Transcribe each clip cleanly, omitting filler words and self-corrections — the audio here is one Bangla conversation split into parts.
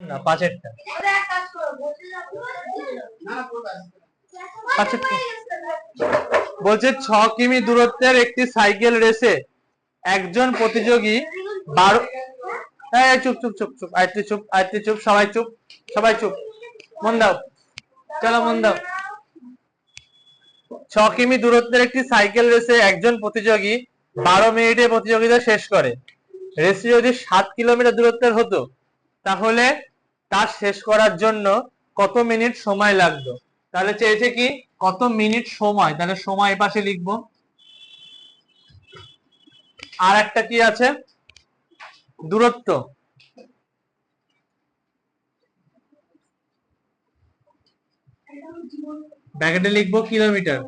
না, 5-এরটা। 5-এরটা বলছে 6 কিমি দূরত্বের একটি সাইকেল রেসে একজন প্রতিযোগী 12 চুপ চুপ চুপ চুপ, আইতে চুপ, আইতে চুপ, সবাই চুপ, সবাই চুপ, মন দাও, চলো মন দাও। 6 কিমি দূরত্বের একটি সাইকেল রেসে একজন প্রতিযোগী 12 মিনিটে প্রতিযোগিতা শেষ করে। রেসটি যদি 7 কিলোমিটার দূরত্বের হতো তাহলে তার শেষ করার জন্য কত মিনিট সময় লাগতো? তাহলে চেয়েছে কি কত মিনিট সময়, তাহলে সময় পাশে লিখবো। আর একটা কি আছে, দূরত্ব, ব্র্যাকেটে লিখবো কিলোমিটার।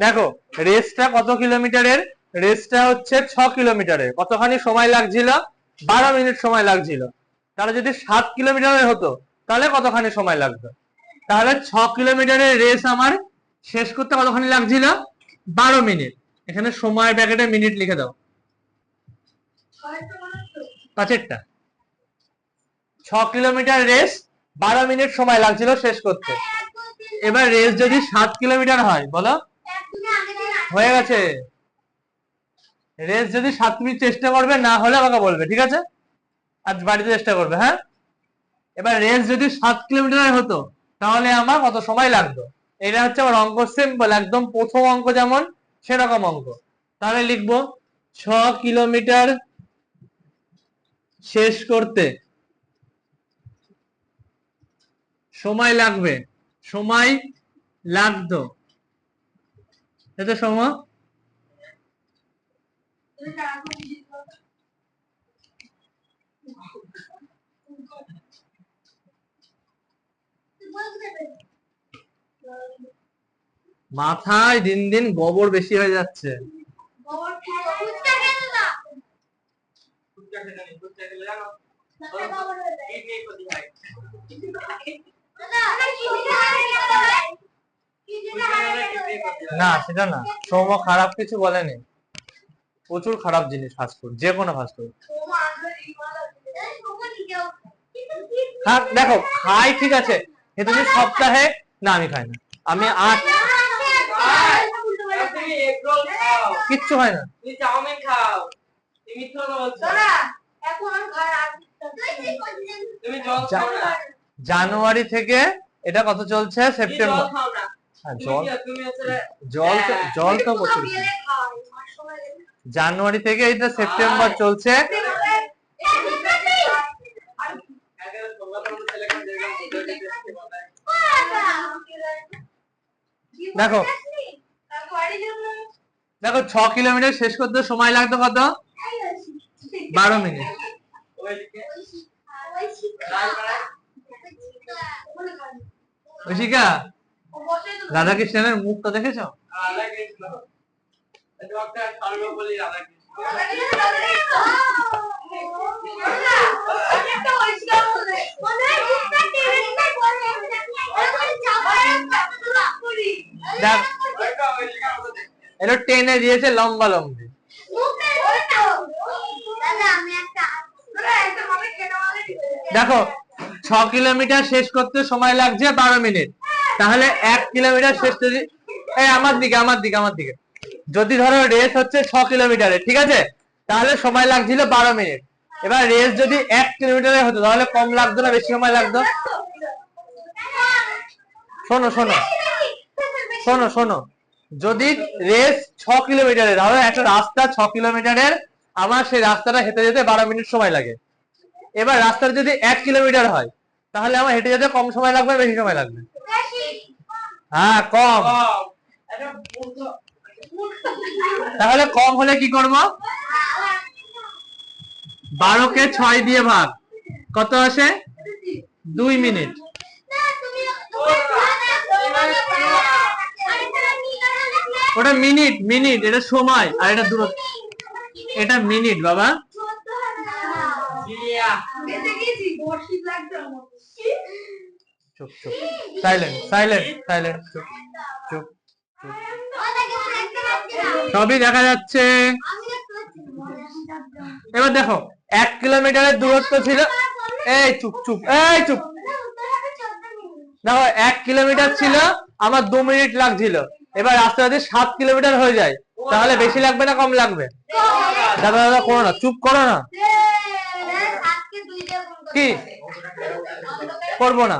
দেখো রেসটা কত কিলোমিটারের, রেসটা হচ্ছে 6 কিলোমিটারের, কতখানি সময় লাগছিল? 12 মিনিট সময় লাগছিল। তাহলে যদি 7 কিলোমিটারের হতো তাহলে কতখানি সময় লাগতো? তাহলে 6 কিলোমিটারের রেস আমার শেষ করতে কতখানি লাগছিল? 12 মিনিট। এখানে সময় ব্র্যাকেটে মিনিট লিখে দাও। 5-এরটা 6 কিলোমিটার রেস 12 মিনিট সময় লাগছিল শেষ করতে। এবার রেস যদি 7 কিলোমিটার হয়, বলো হয়ে গেছে। রেস যদি 7 মিনিট চেষ্টা করবে, না হলে আমাকে বলবে, ঠিক আছে? আজ বাড়িতে চেষ্টা করবে, হ্যাঁ। এবার রেস যদি 7 কিলোমিটার হতো তাহলে আমার কত সময় লাগতো? এটা হচ্ছে আমার অঙ্ক, সিম্পল একদম, প্রথম অঙ্ক যেমন সেরকম অঙ্ক। তাহলে লিখবো 6 কিলোমিটার শেষ করতে সময় লাগবে, সময় লাগতো, এটা সময়। মাথায় দিন দিন গোবর বেশি হয়ে যাচ্ছে। না সেটা না, সৌম খারাপ কিছু বলেনি, প্রচুর খারাপ জিনিস ফাস্টফুড, যে কোনো ফাস্টফুড। হ্যাঁ দেখো খাই, ঠিক আছে, তুমি সপ্তাহে, না আমি খাই না, আমি কিচ্ছু হয় না, চাউমিন খাও, জানুয়ারি থেকে এটা কত চলছে? সেপ্টেম্বর। জল তো প্রচুর, জানুয়ারি থেকে এটা সেপ্টেম্বর চলছে। দেখো দেখো 6 কিলোমিটার শেষ করতে সময় লাগতো কত? 12 মিনিট। ঐশিকা, রাধাকৃষ্ণের মুখটা দেখেছো? এটা টেনে দিয়েছে লম্বা লম্বি। দেখো 6 কিলোমিটার শেষ করতে সময় লাগছে 12 মিনিট, তাহলে 1 কিলোমিটার শেষ যদি, আমার দিকে আমার দিকে আমার দিকে, যদি ধরো রেস হচ্ছে 6 কিলোমিটারের, ঠিক আছে, তাহলে সময় লাগছিল 12 মিনিট। এবার রেস যদি 1 কিলোমিটারের হতো তাহলে কম লাগতো না বেশি সময় লাগতো? শোনো শোনো শোনো শোনো, যদি রেস 6 কিলোমিটারের, ধরো একটা রাস্তা 6 কিলোমিটারের, আমার সেই রাস্তাটা হেঁটে যেতে 12 মিনিট সময় লাগে। এবার রাস্তাটা যদি 1 কিলোমিটার হয় তাহলে আমার হেঁটে যেতে কম সময় লাগবে বেশি সময় লাগবে? হ্যাঁ কম। তাহলে কম হলে কি করব? 12 কে 6 দিয়ে ভাগ, কত আসে? 2 মিনিট। ওটা মিনিট, মিনিট, এটা সময়, আর এটা দূরত্ব, এটা মিনিট বাবা। চুপ চুপ, সাইলেন্ট সাইলেন্ট সাইলেন্ট, চুপ চুপ চুপ। সবই দেখা যাচ্ছে। এবার দেখো 1 কিলোমিটারের দূরত্ব ছিল, এই চুপ চুপ, এই চুপ। দেখো 1 কিলোমিটার ছিল, আমার 2 মিনিট লাগছিল। এবার রাস্তা যদি 7 কিলোমিটার হয়ে যায়, তাহলে বেশি লাগবে না কম লাগবে? দাদা দাদা করো না, চুপ করো না, কি করবো না।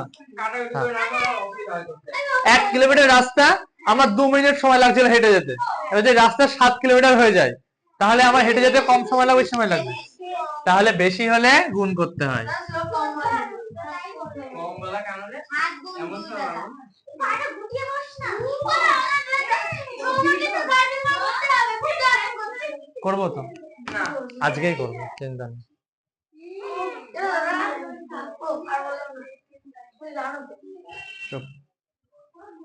1 কিলোমিটার রাস্তা আমার 2 মিনিট সময় লাগছিল হেঁটে যেতে। এবার যদি রাস্তা 7 কিলোমিটার হয়ে যায়, তাহলে আমার হেঁটে যেতে কম সময় লাগবে, বেশি সময় লাগবে? তাহলে বেশি হলে গুণ করতে হয়। করবো তো, আজকেই করবো, চিন্তা নেই।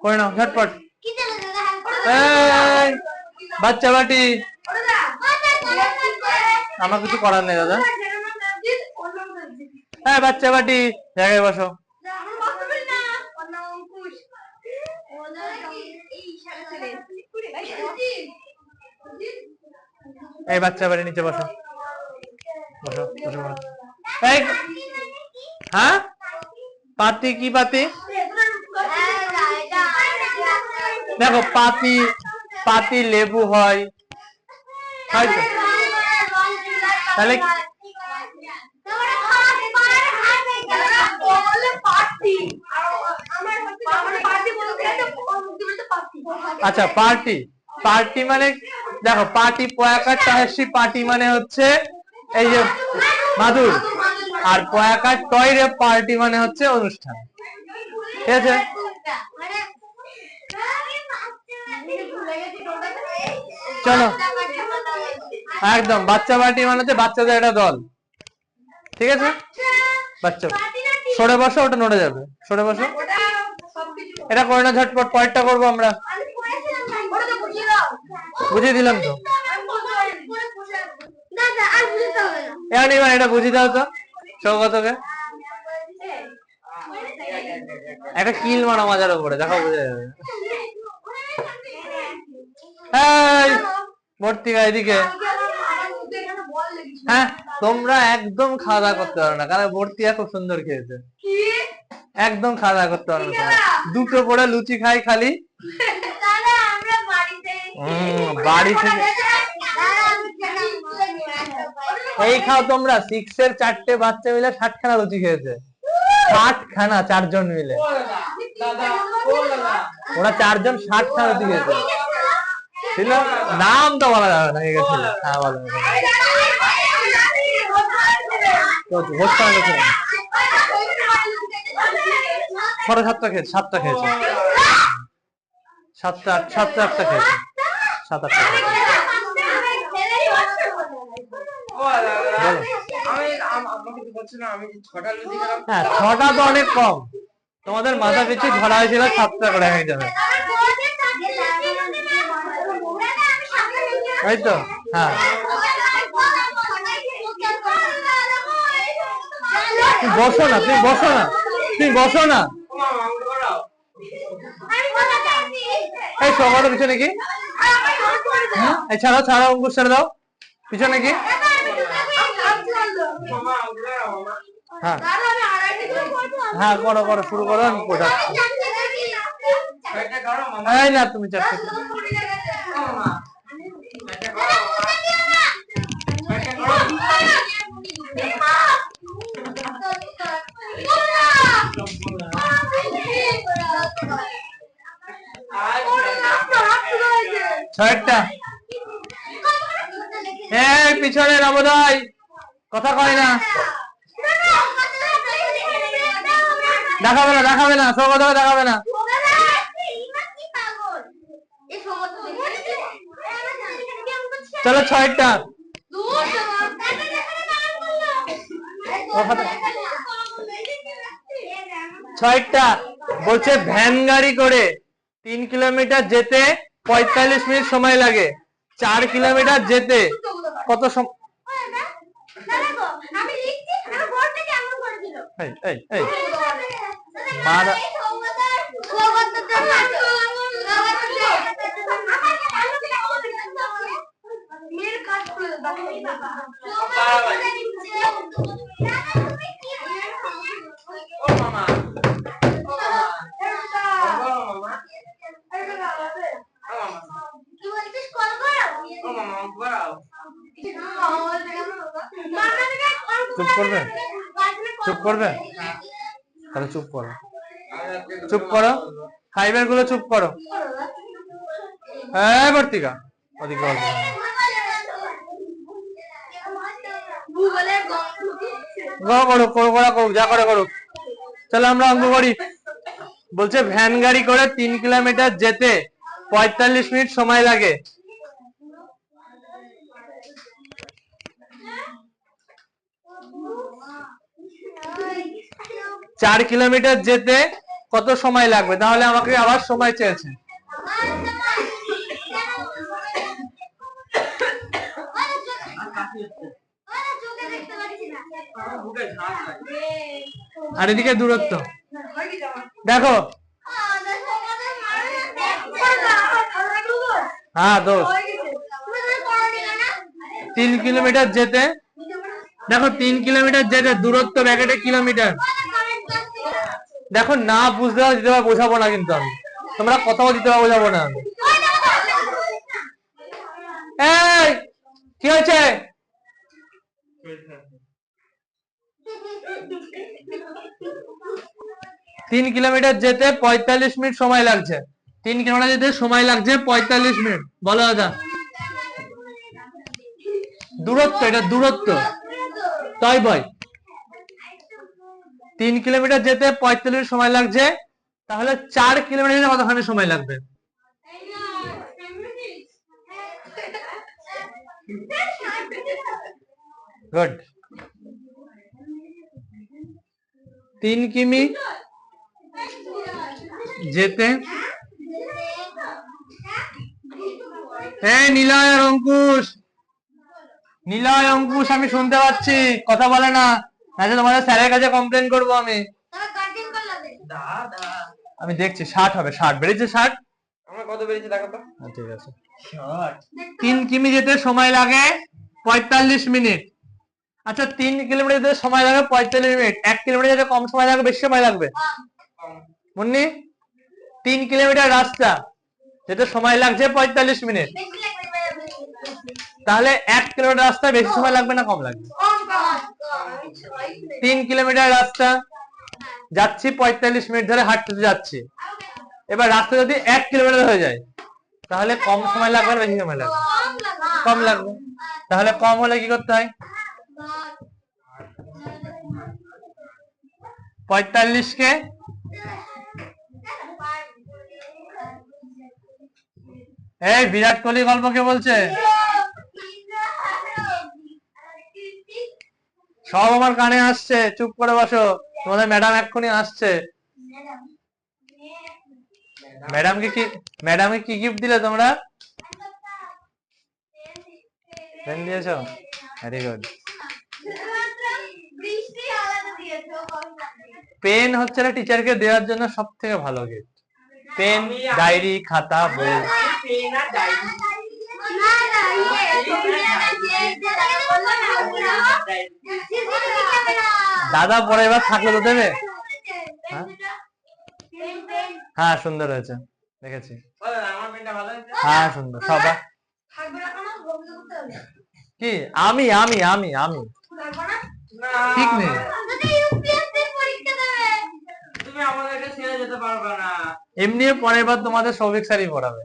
করে নাও ঝটপট। বাচ্চা বাটি, আমার কিছু করার নেই দাদা। হ্যাঁ বাচ্চা বাটি, জায়গায় বসো। এই বাচ্চা বাড়ি নিচে বসো, বসো বসো বসো। এই হ্যাঁ পাতি, কি পাতি? দেখো পাতি, পাতি লেবু হয়, হয়তো তাহলে আচ্ছা পার্টি, পার্টি মানে দেখো পার্টি পয়াকার টাহেসি, পার্টি মানে হচ্ছে এই যে মাদুর, আর পয়াকার টয়রে পার্টি মানে হচ্ছে অনুষ্ঠান, ঠিক আছে? চলো একদম, বাচ্চা পার্টি মানে হচ্ছে বাচ্চাদের একটা দল, ঠিক আছে? বাচ্চা সরে বসো, ওটা নড়ে যাবে, সরে বসো। এটা করে না ঝটপট, পরেরটা করবো আমরা। বুঝিয়ে দিলাম তো, এটা বুঝিয়ে দাও তো সৌগতকে। একটা কিল মারা মাজার উপরে, দেখো বুঝে যাবে। মর্তিকা এদিকে। হ্যাঁ তোমরা একদম খাওয়া দাওয়া করতে পারো না, কারণ মর্তিয়া খুব সুন্দর খেয়েছে। একদম খাওয়া দাওয়া করতে পারো না, দুটো করে লুচি খাই খালি। বাড়ি থেকে এই খাও তোমরা, 6 এর 4টে বাচ্চা মিলে 60 খানা লুচি খেয়েছে। 60 খানা, 4 জন মিলে, ওরা 4 জন 60 খানা লুচি খেয়েছে। ছিল নাম তো বলা যাবে না, ঠিক আছে? হ্যাঁ বলো, ছটা 7টা খেয়েছে, 7টা খেয়েছে, 7টা 8টা খেয়েছে, 7-8টা খেয়েছে। হ্যাঁ 6টা তো অনেক কম, তোমাদের মাথা পিছু ধরা হয়েছিল 7টা করে হয়ে যাবে, তাই তো? হ্যাঁ বসো না, তুমি বসো না, তুমি বসো না। এই সবার পিছনে কি? এই ছাড়াও ছাড়াও, অঙ্কুশ ছেড়ে দাও, পিছনে কি? হ্যাঁ হ্যাঁ করো করো, শুরু করো, আমি বোঝাচ্ছি। এই না তুমি 4টে, ছয়টা। এই পিছনে নবোদয়, কথা কয় না, দেখাবে না, দেখাবে না, সৌগত দেখাবে না। চলো 6টা, 6টা বলছে ভ্যান গাড়ি করে 3 কিলোমিটার যেতে 45 মিনিট সময় লাগে, 4 কিলোমিটার যেতে কত সময়? চুপ করবে, চুপ করবে, তাহলে চুপ করো, চুপ করো, ফাইবার গুলো চুপ করো। হ্যাঁ বর্তিকা, ওদিকে গল্প করুক, যা করে করুক। চলো আমরা অঙ্ক করি। বলছে ভ্যান গাড়ি করে 3 কিলোমিটার যেতে 45 মিনিট সময় লাগে। চার কিলোমিটার যেতে কত সময় লাগবে? তাহলে আমাকে আবার সময় চেয়েছে। আর এদিকে দূরত্ব দেখো, হ্যাঁ দোষ। 3 কিলোমিটার যেতে, দেখো 3 কিলোমিটার যেতে দূরত্ব ব্যাকেটে কিলোমিটার। দেখো না বুঝতে দিতে পারবো, বোঝাবো না কিন্তু আমি, তোমরা কথাও দিতে পারবো, বোঝাবো না আমি। এই কি হয়েছে? 3 কিলোমিটার যেতে 45 মিনিট সময় লাগছে। 3 কিলোমিটার যেতে সময় লাগছে 45 মিনিট। বলো দাদা, দূরত্ব, এটা দূরত্ব, তাই বই। 3 কিলোমিটার যেতে 45 মিনিট সময় লাগছে, তাহলে 4 কিলোমিটার যেতে কতখানি সময় লাগবে? গুড। 3 কিমি যেতে, নিলয় আর অঙ্কুশ, নিলয় অঙ্কুশ আমি শুনতে পাচ্ছি, কথা বলে না, আচ্ছা তোমাদের স্যারের কাছে কমপ্লেন করবো আমি। আমি দেখছি 60 হবে, 60 বেড়েছে, 60 আমার কত বেড়েছে দেখো তো। ঠিক আছে। 3 কিমি যেতে সময় লাগে 45 মিনিট। আচ্ছা 3 কিলোমিটার যেতে সময় লাগে 45 মিনিট, 1 কিলোমিটার যেতে কম সময় লাগবে বেশি সময় লাগবে? মুন্নি, 3 কিলোমিটার রাস্তা যেতে সময় লাগছে 45 মিনিট, তাহলে 1 কিলোমিটার রাস্তা বেশি সময় লাগবে না কম লাগবে? 3 কিলোমিটার রাস্তা যাচ্ছি 45 মিনিট ধরে হাঁটতে যাচ্ছি, এবার রাস্তা যদি 1 কিলোমিটার হয়ে যায় তাহলে কম সময় লাগবে না বেশি সময় লাগবে? কম লাগবে। তাহলে কম হলে কি করতে হয়? 45 কে এই বিরাট কোহলি গল্প কে বলছে? সব আমার কানে আসছে, চুপ করে বসো, তোমাদের ম্যাডাম এক্ষুনি আসছে। ম্যাডামকে কি গিফট দিলে তোমরা? পেন দিয়েছো, ভেরি গুড। পেন হচ্ছে না টিচারকে দেওয়ার জন্য সব থেকে ভালো গিফট। পেন, ডায়েরি, খাতা, বই। দাদা পরের বার থাকলে তো দেবে। হ্যাঁ সুন্দর হয়েছে, দেখেছি। হ্যাঁ সুন্দর। সবাই কি? আমি আমি আমি আমি ঠিক নেই। এমনি পরের বার তোমাদের সৌভিক স্যারই পড়াবে।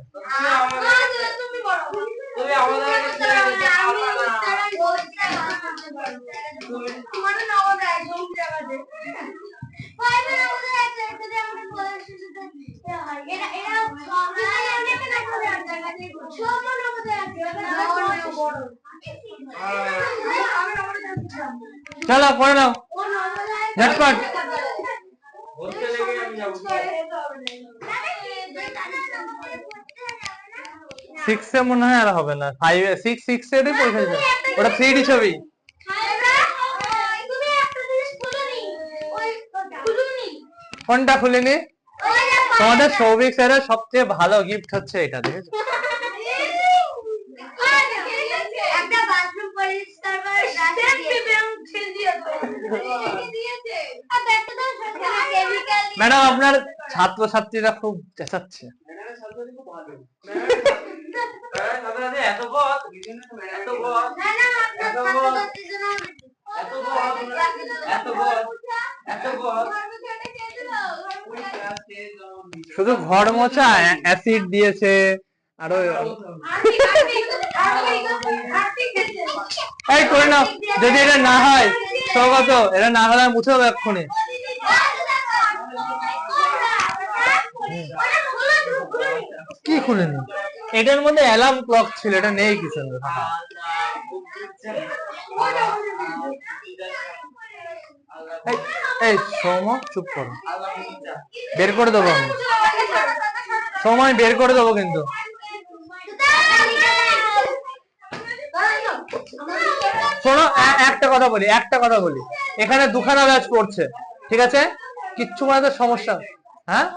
চলো পড়ে নাও ঝটপট। 6 এ মনে হয় আর হবে না, 5 এ 6 এর পরীক্ষা দিতে, ওটা 3D ছবি। ফোনটা খুলিনি। তোমাদের সৌভিক স্যারের সবচেয়ে ভালো গিফট হচ্ছে এটা, দেখেছো? ম্যাডাম আপনার ছাত্রছাত্রীরা খুব চেঁচাচ্ছে। এত বদ এত বদ এত বদ এত বদ এত বদ এত বদ শুধু ঘর মোছা অ্যাসিড দিয়েছে আরো এই করে নাও, যদি এটা না হয় স্বাগত, এটা না হলে মুছে দেবো এক্ষুনি। কি খুলেনি? এটার মধ্যে অ্যালার্ম ক্লক ছিল, এটা নেই কিছু। এই সৌম চুপ করো, বের করে দেবো আমি। সময় বের করে দেবো কিন্তু। শোনো একটা কথা বলি, এখানে দুখানা ব্যাচ পড়ছে, ঠিক আছে? কিচ্ছু মানে তো সমস্যা, হ্যাঁ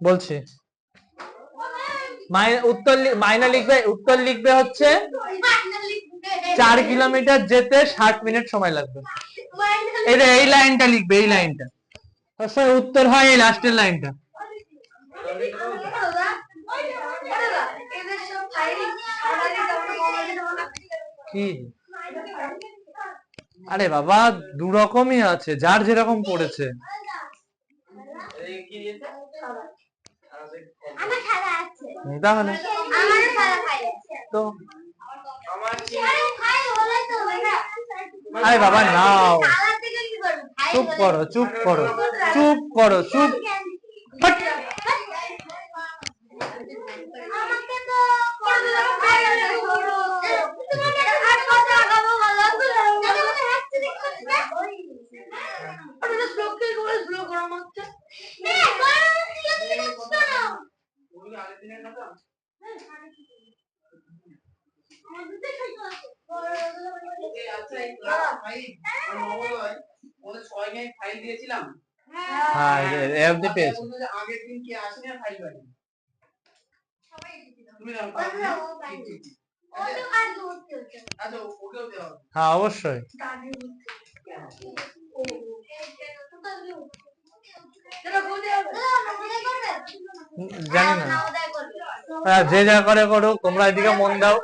বলছি। উত্তর লিখবে হচ্ছে 4 কিলোমিটার যেতে 60 মিনিট সময় লাগবে। এই লাইনটা লিখবে, এই লাইনটা উত্তর হয়, এই লাস্টের লাইনটা। কি আরে বাবা, দু রকমই আছে, যার যেরকম পড়েছে। তাহলে তো আরে বাবা নাও, চুপ করো চুপ করো চুপ করো চুপ। হ্যাঁ অবশ্যই জানি না, যে যা করে করুক, তোমরা এদিকে মন দাও।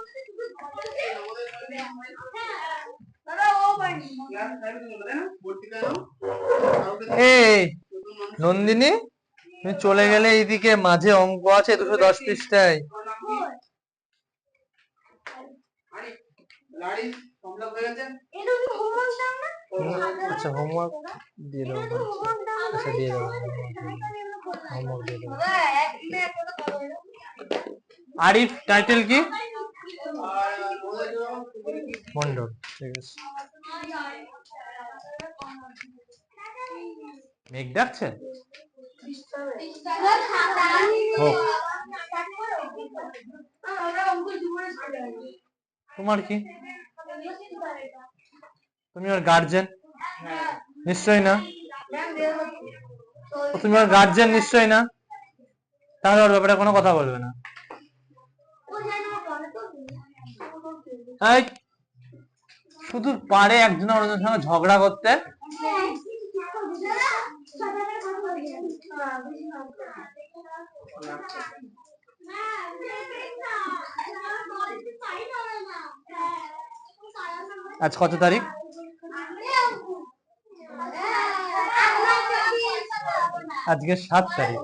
এই নন্দিনী, তুমি চলে গেলে, এইদিকে মাঝে অঙ্ক আছে 210 পৃষ্ঠায়। আচ্ছা হোমওয়ার্ক দিয়ে দেবো, আচ্ছা দিয়ে দেবো, হোমওয়ার্ক দিয়ে দেবো। আরিফ টাইটেল কি? মন্ডল, ঠিক আছে। মেঘ ডাকছে, তোমার কি? তুমি ওর গার্জেন নিশ্চয় না? তুমি ওর গার্জেন নিশ্চয় না? তাহলে ওর ব্যাপারে কোনো কথা বলবে না। শুধু পারে একজন অন্যজনের সঙ্গে ঝগড়া করতে। আজ কত তারিখ? আজকে 7 তারিখ।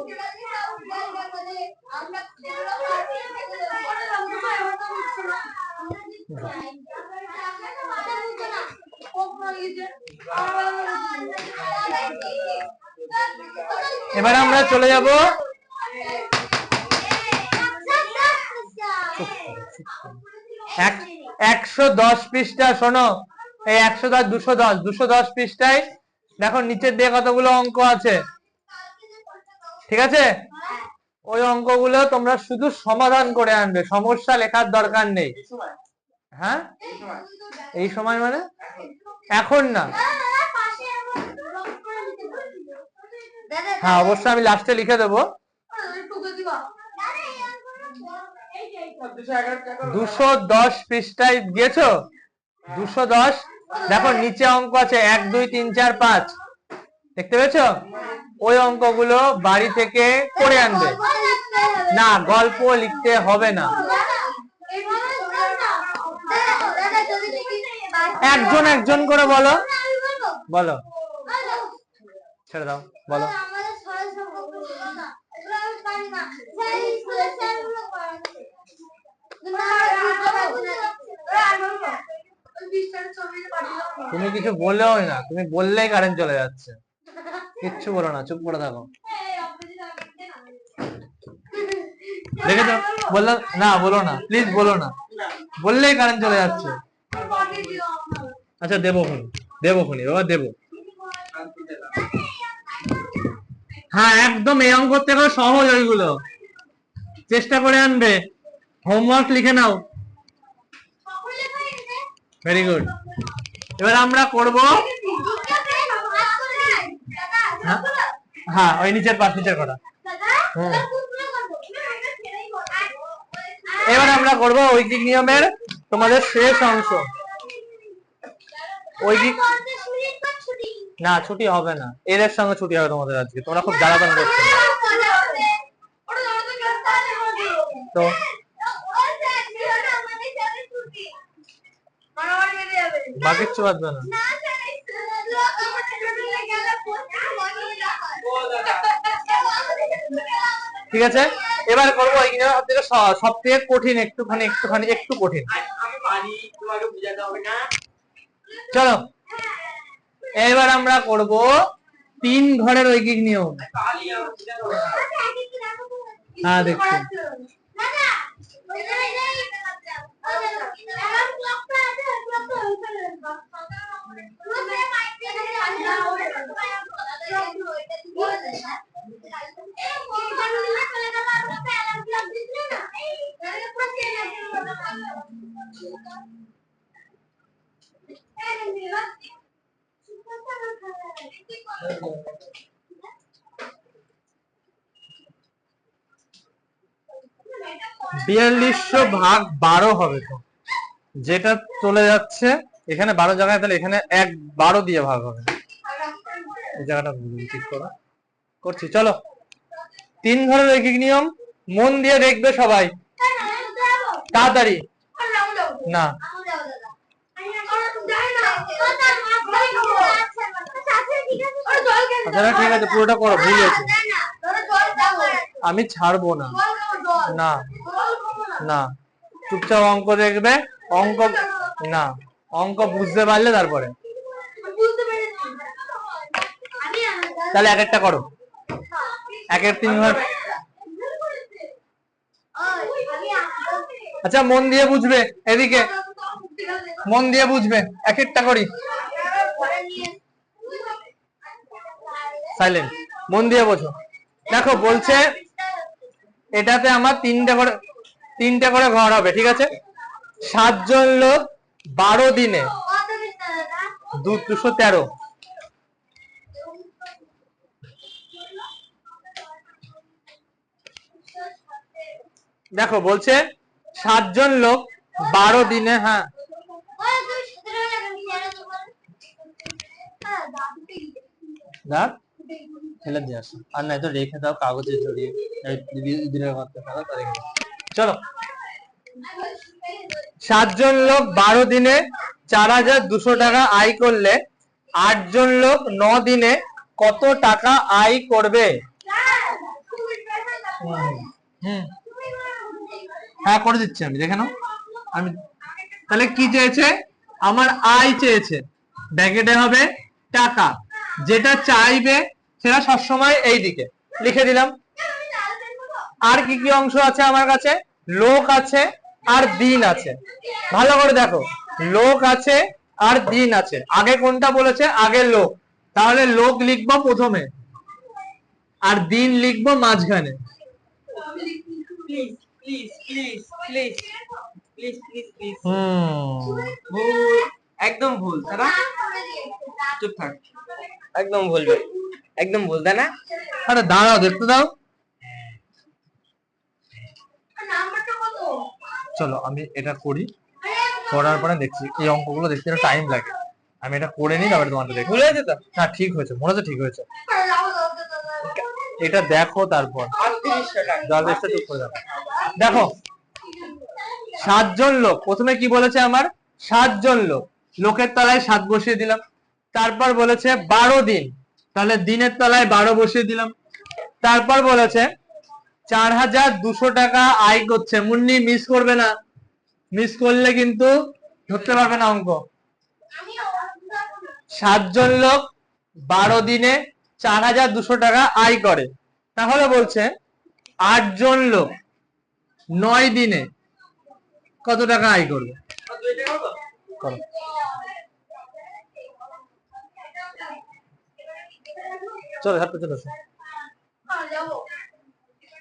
এবার আমরা চলে যাব 110 পৃষ্ঠা। শোনো, এই 110 210 পৃষ্ঠায় দেখো নিচের দিকে কতগুলো অঙ্ক আছে, ঠিক আছে? ওই অঙ্কগুলো তোমরা শুধু সমাধান করে আনবে, সমস্যা লেখার দরকার নেই। হ্যাঁ, এই সময় মানে এখন না, হ্যাঁ অবশ্যই আমি লাস্টে লিখে দেবো। 210 পৃষ্ঠায় গিয়েছো? 210 দেখো নিচে অঙ্ক আছে 1 2 3 4 5, দেখতে পেয়েছো? ওই অঙ্কগুলো বাড়ি থেকে করে আনবে। না, গল্প লিখতে হবে না, একজন একজন করে বলো বলো, ছেড়ে দাও, বলো। তুমি কিছু বলেও না, তুমি বললেই কারেন্ট চলে যাচ্ছে। কিচ্ছু বলো না, চুপ করে থাকো। দেখেছো, বললাম না, বলো না, প্লিজ বলো না, বললেই কারেন্ট চলে যাচ্ছে। আচ্ছা দেবো খুনি, দেবো খুনি, বাবা দেবো। হ্যাঁ একদম এই অঙ্ক থেকে সহজ, ওইগুলো চেষ্টা করে আনবে, হোমওয়ার্ক লিখে নাও। Very good. এবার আমরা করব, হ্যাঁ ওই নিচের পাশ, নিচের কটা। এবার আমরা করব ঐকিক নিয়মের তোমাদের শেষ অংশ। ঐকিক না, ছুটি হবে না, এদের সঙ্গে ছুটি হবে তোমাদের আজকে, তোমরা খুব জ্বালাতন করছো। তো বাকি কিছু বাঁচবে না। ঠিক আছে, এবার করবো সব থেকে কঠিন, একটুখানি একটুখানি একটু কঠিন। চলো এবার আমরা করব 3 ঘরের ঐকিক নিয়ম। হ্যাঁ দেখছি। বিয়াল্লিশশো ভাগ 12 হবে তো, যেটা চলে যাচ্ছে এখানে 12 জায়গায়, তাহলে এখানে 1/12 দিয়ে ভাগ হবে। এই জায়গাটা ঠিক করো, করছি। চলো 3 ঘরের ঐকিক নিয়ম, মন দিয়ে দেখবে সবাই, তাড়াতাড়ি। না আচ্ছা ঠিক আছে, পুরোটা করো, ভুল হয়েছে, আমি ছাড়বো না। না না, চুপচাপ অঙ্ক দেখবে, অঙ্ক না, অঙ্ক বুঝতে পারলে তারপরে। তাহলে এক একটা করো, একের 3 ঘর। আচ্ছা মন দিয়ে বুঝবে, এদিকে মন দিয়ে বুঝবে, এক একটা করি, সাইলেন্ট, মন দিয়ে বোঝো। দেখো বলছে এটাতে আমার 3টে করে ঘর হবে, ঠিক আছে? 7 জন লোক 12 দিনে 213। দেখো বলছে 7 জন লোক 12 দিনে, হ্যাঁ দাঁত ফেলে দিয়ে আসো, আর নাই তো রেখে দাও কাগজে জড়িয়ে, চলো 7 জন লোক 12 দিনে 4200 টাকা আয় করলে 8 জন লোক 9 দিনে কত টাকা আয় করবে? হ্যাঁ করে দিচ্ছি আমি, দেখে নাও। আমি তাহলে কি চেয়েছে, আমার আয় চেয়েছে, ব্র্যাকেটে হবে টাকা, যেটা চাইবে সেটা সবসময় এই দিকে লিখে দিলাম। আর কি কি অংশ আছে আমার কাছে, লোক আছে আর দিন আছে। ভালো করে দেখো, লোক আছে আর দিন আছে, আগে কোনটা বলেছে, আগে লোক, তাহলে লোক লিখবো প্রথমে আর দিন লিখবো মাঝখানে। একদম ভুল, তারা চুপ থাক, একদম ভুল, একদম ভুল, তাই না? আরে দাঁড়াও, দেখতে দাও। চলো আমি এটা করি, করার পরে দেখছি। এই অঙ্কগুলো দেখতে একটু টাইম লাগে, আমি এটা করে নিই, তারপরে তোমাদের দেখি। ভুলে গেছে তো? হ্যাঁ ঠিক হয়েছে, মনে হচ্ছে ঠিক হয়েছে। এটা দেখো তারপর 38 টাকা। জল এসে চুপ করে যাবে। দেখো 7 জন লোক, প্রথমে কি বলেছে আমার 7 জন লোক, লোকের তলায় 7 বসিয়ে দিলাম। তারপর বলেছে 12 দিন, তাহলে দিনের তলায় 12 বসিয়ে দিলাম। তারপর বলেছে 4200 টাকা আয় করছে। মুন্নি মিস করবে না, মিস করলে কিন্তু ধরতে পারবে না অঙ্ক। 7 জন লোক 12 দিনে 4200 টাকা আয় করে। তাহলে বলছে 8 জন লোক 9 দিনে কত টাকা আয় করবে? করো। চলো হাত চলে আসো,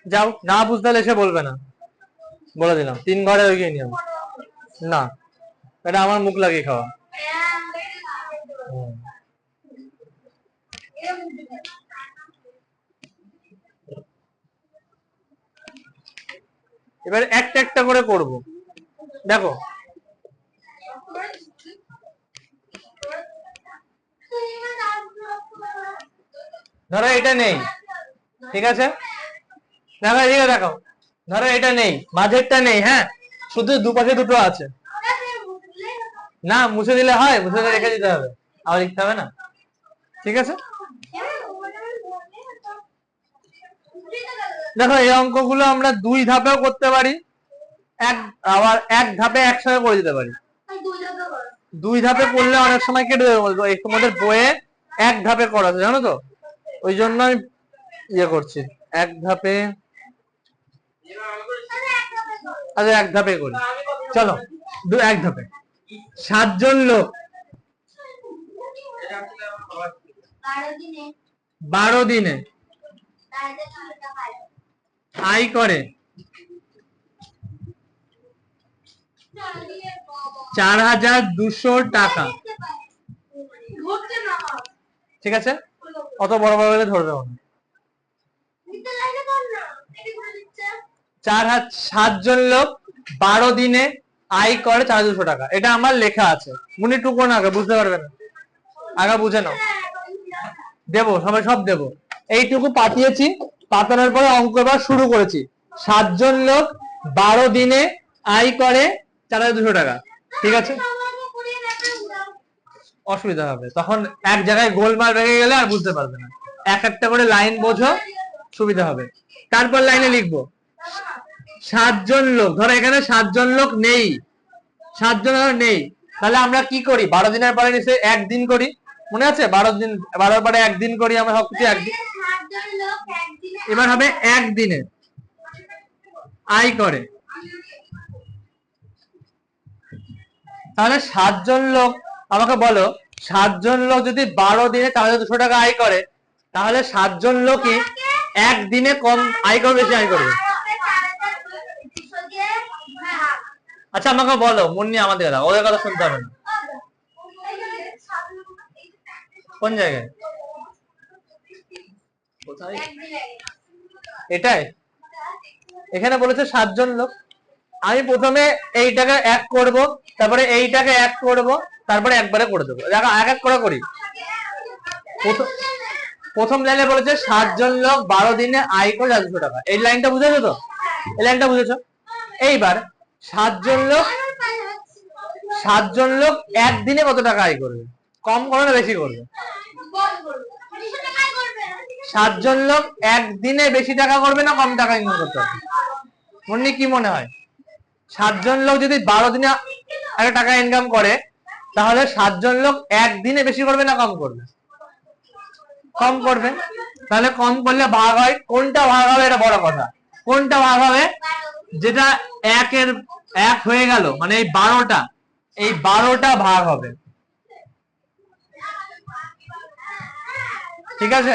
যাও। না বুঝতে হলে এসে বলবে না, বলে দিলাম 3 ঘরে ওই নিয়ম না, এটা আমার মুখ লাগিয়ে খাওয়া। এবার একটা একটা করে করব। দেখো ধরো এটা নেই, ঠিক আছে, দেখো এদিকে দেখো, ধরো এটা নেই, মাঝেরটা নেই, হ্যাঁ, শুধু দুপাশে দুটো আছে। না মুছে দিলে হয়, মুছে দিলে রেখে দিতে হবে, আবার লিখতে হবে না, ঠিক আছে। দেখো এই অঙ্কগুলো আমরা 2 ধাপেও করতে পারি, আবার 1 ধাপে একসঙ্গে করে দিতে পারি। 2 ধাপে করলে অনেক সময় কেটে দেবে, বলতো এই তোমাদের বইয়ে 1 ধাপে করা আছে, জানো তো, ওই জন্য আমি ইয়ে করছি 1 ধাপে। আচ্ছা 1 ধাপে করি, চলো 1 ধাপে। 7 জন লোক 12 দিনে আয় করে 4200 টাকা, ঠিক আছে। অত বড় বড় করে ধরবে না। 7 জন লোক 12 দিনে আয় করে 4200 টাকা, এটা আমার লেখা আছে। মুনি টুকো না, আগে বুঝতে পারবে না, আগে বুঝে নাও। দেবো সবাই, সব দেবো। এইটুকু পাঠিয়েছি, পাঠানোর পরে অঙ্ক এবার শুরু করেছি। 7 জন লোক 12 দিনে আয় করে 4200 টাকা, ঠিক আছে। অসুবিধা হবে তখন, এক জায়গায় গোলমাল রেখে গেলে আর বুঝতে পারবে না। এক একটা করে লাইন বোঝো, সুবিধা হবে। তারপর লাইনে লিখবো 7 জন লোক, ধরো এখানে 7 জন লোক নেই, 7 জন নেই, তাহলে আমরা কি করি? 12 দিনের পরে নিচে 1 দিন করি, মনে আছে? 12 দিন, 12 পরে 1 দিন করি আমরা সবকিছু 1 দিন। এবার হবে 1 দিনে আয় করে, তাহলে 7 জন লোক, আমাকে বলো 7 জন লোক যদি 12 দিনে 4200 টাকা আয় করে, তাহলে 7 জন লোকই 1 দিনে কম আয় করবে, বেশি আয় করবে? আচ্ছা আমাকে বলো, মুন্নি আমাদের কথা, ওদের কথা শুনতে হবে না। কোন জায়গায়? কোথায়? এটাই, এখানে বলেছে 7 জন লোক। আমি প্রথমে এইটাকে 1 করব, তারপরে এইটাকে 1 করব, তারপরে একবারে করে দেবো। দেখো 1 করে করি। প্রথম লাইনে বলেছে 7 জন লোক 12 দিনে আয় করে 4200 টাকা, এই লাইনটা বুঝেছো তো? এই লাইনটা বুঝেছো? এইবার 7 জন লোক 1 দিনে কত টাকা আয় করবে? কম করবে না বেশি করবে? 7 জন লোক 1 দিনে বেশি টাকা করবে না কম টাকা ইনকাম করতে হবে? মুন্নি কি মনে হয়? 7 জন লোক যদি 12 দিনে একটা টাকা ইনকাম করে, তাহলে 7 জন লোক 1 দিনে বেশি করবে না কম করবে? কম করবে। তাহলে কম করলে ভাগ হয়, কোনটা ভাগ হবে এটা বড় কথা। কোনটা ভাগ হবে? যেটা 1 হয়ে গেল, মানে এই 12টা ভাগ হবে, ঠিক আছে।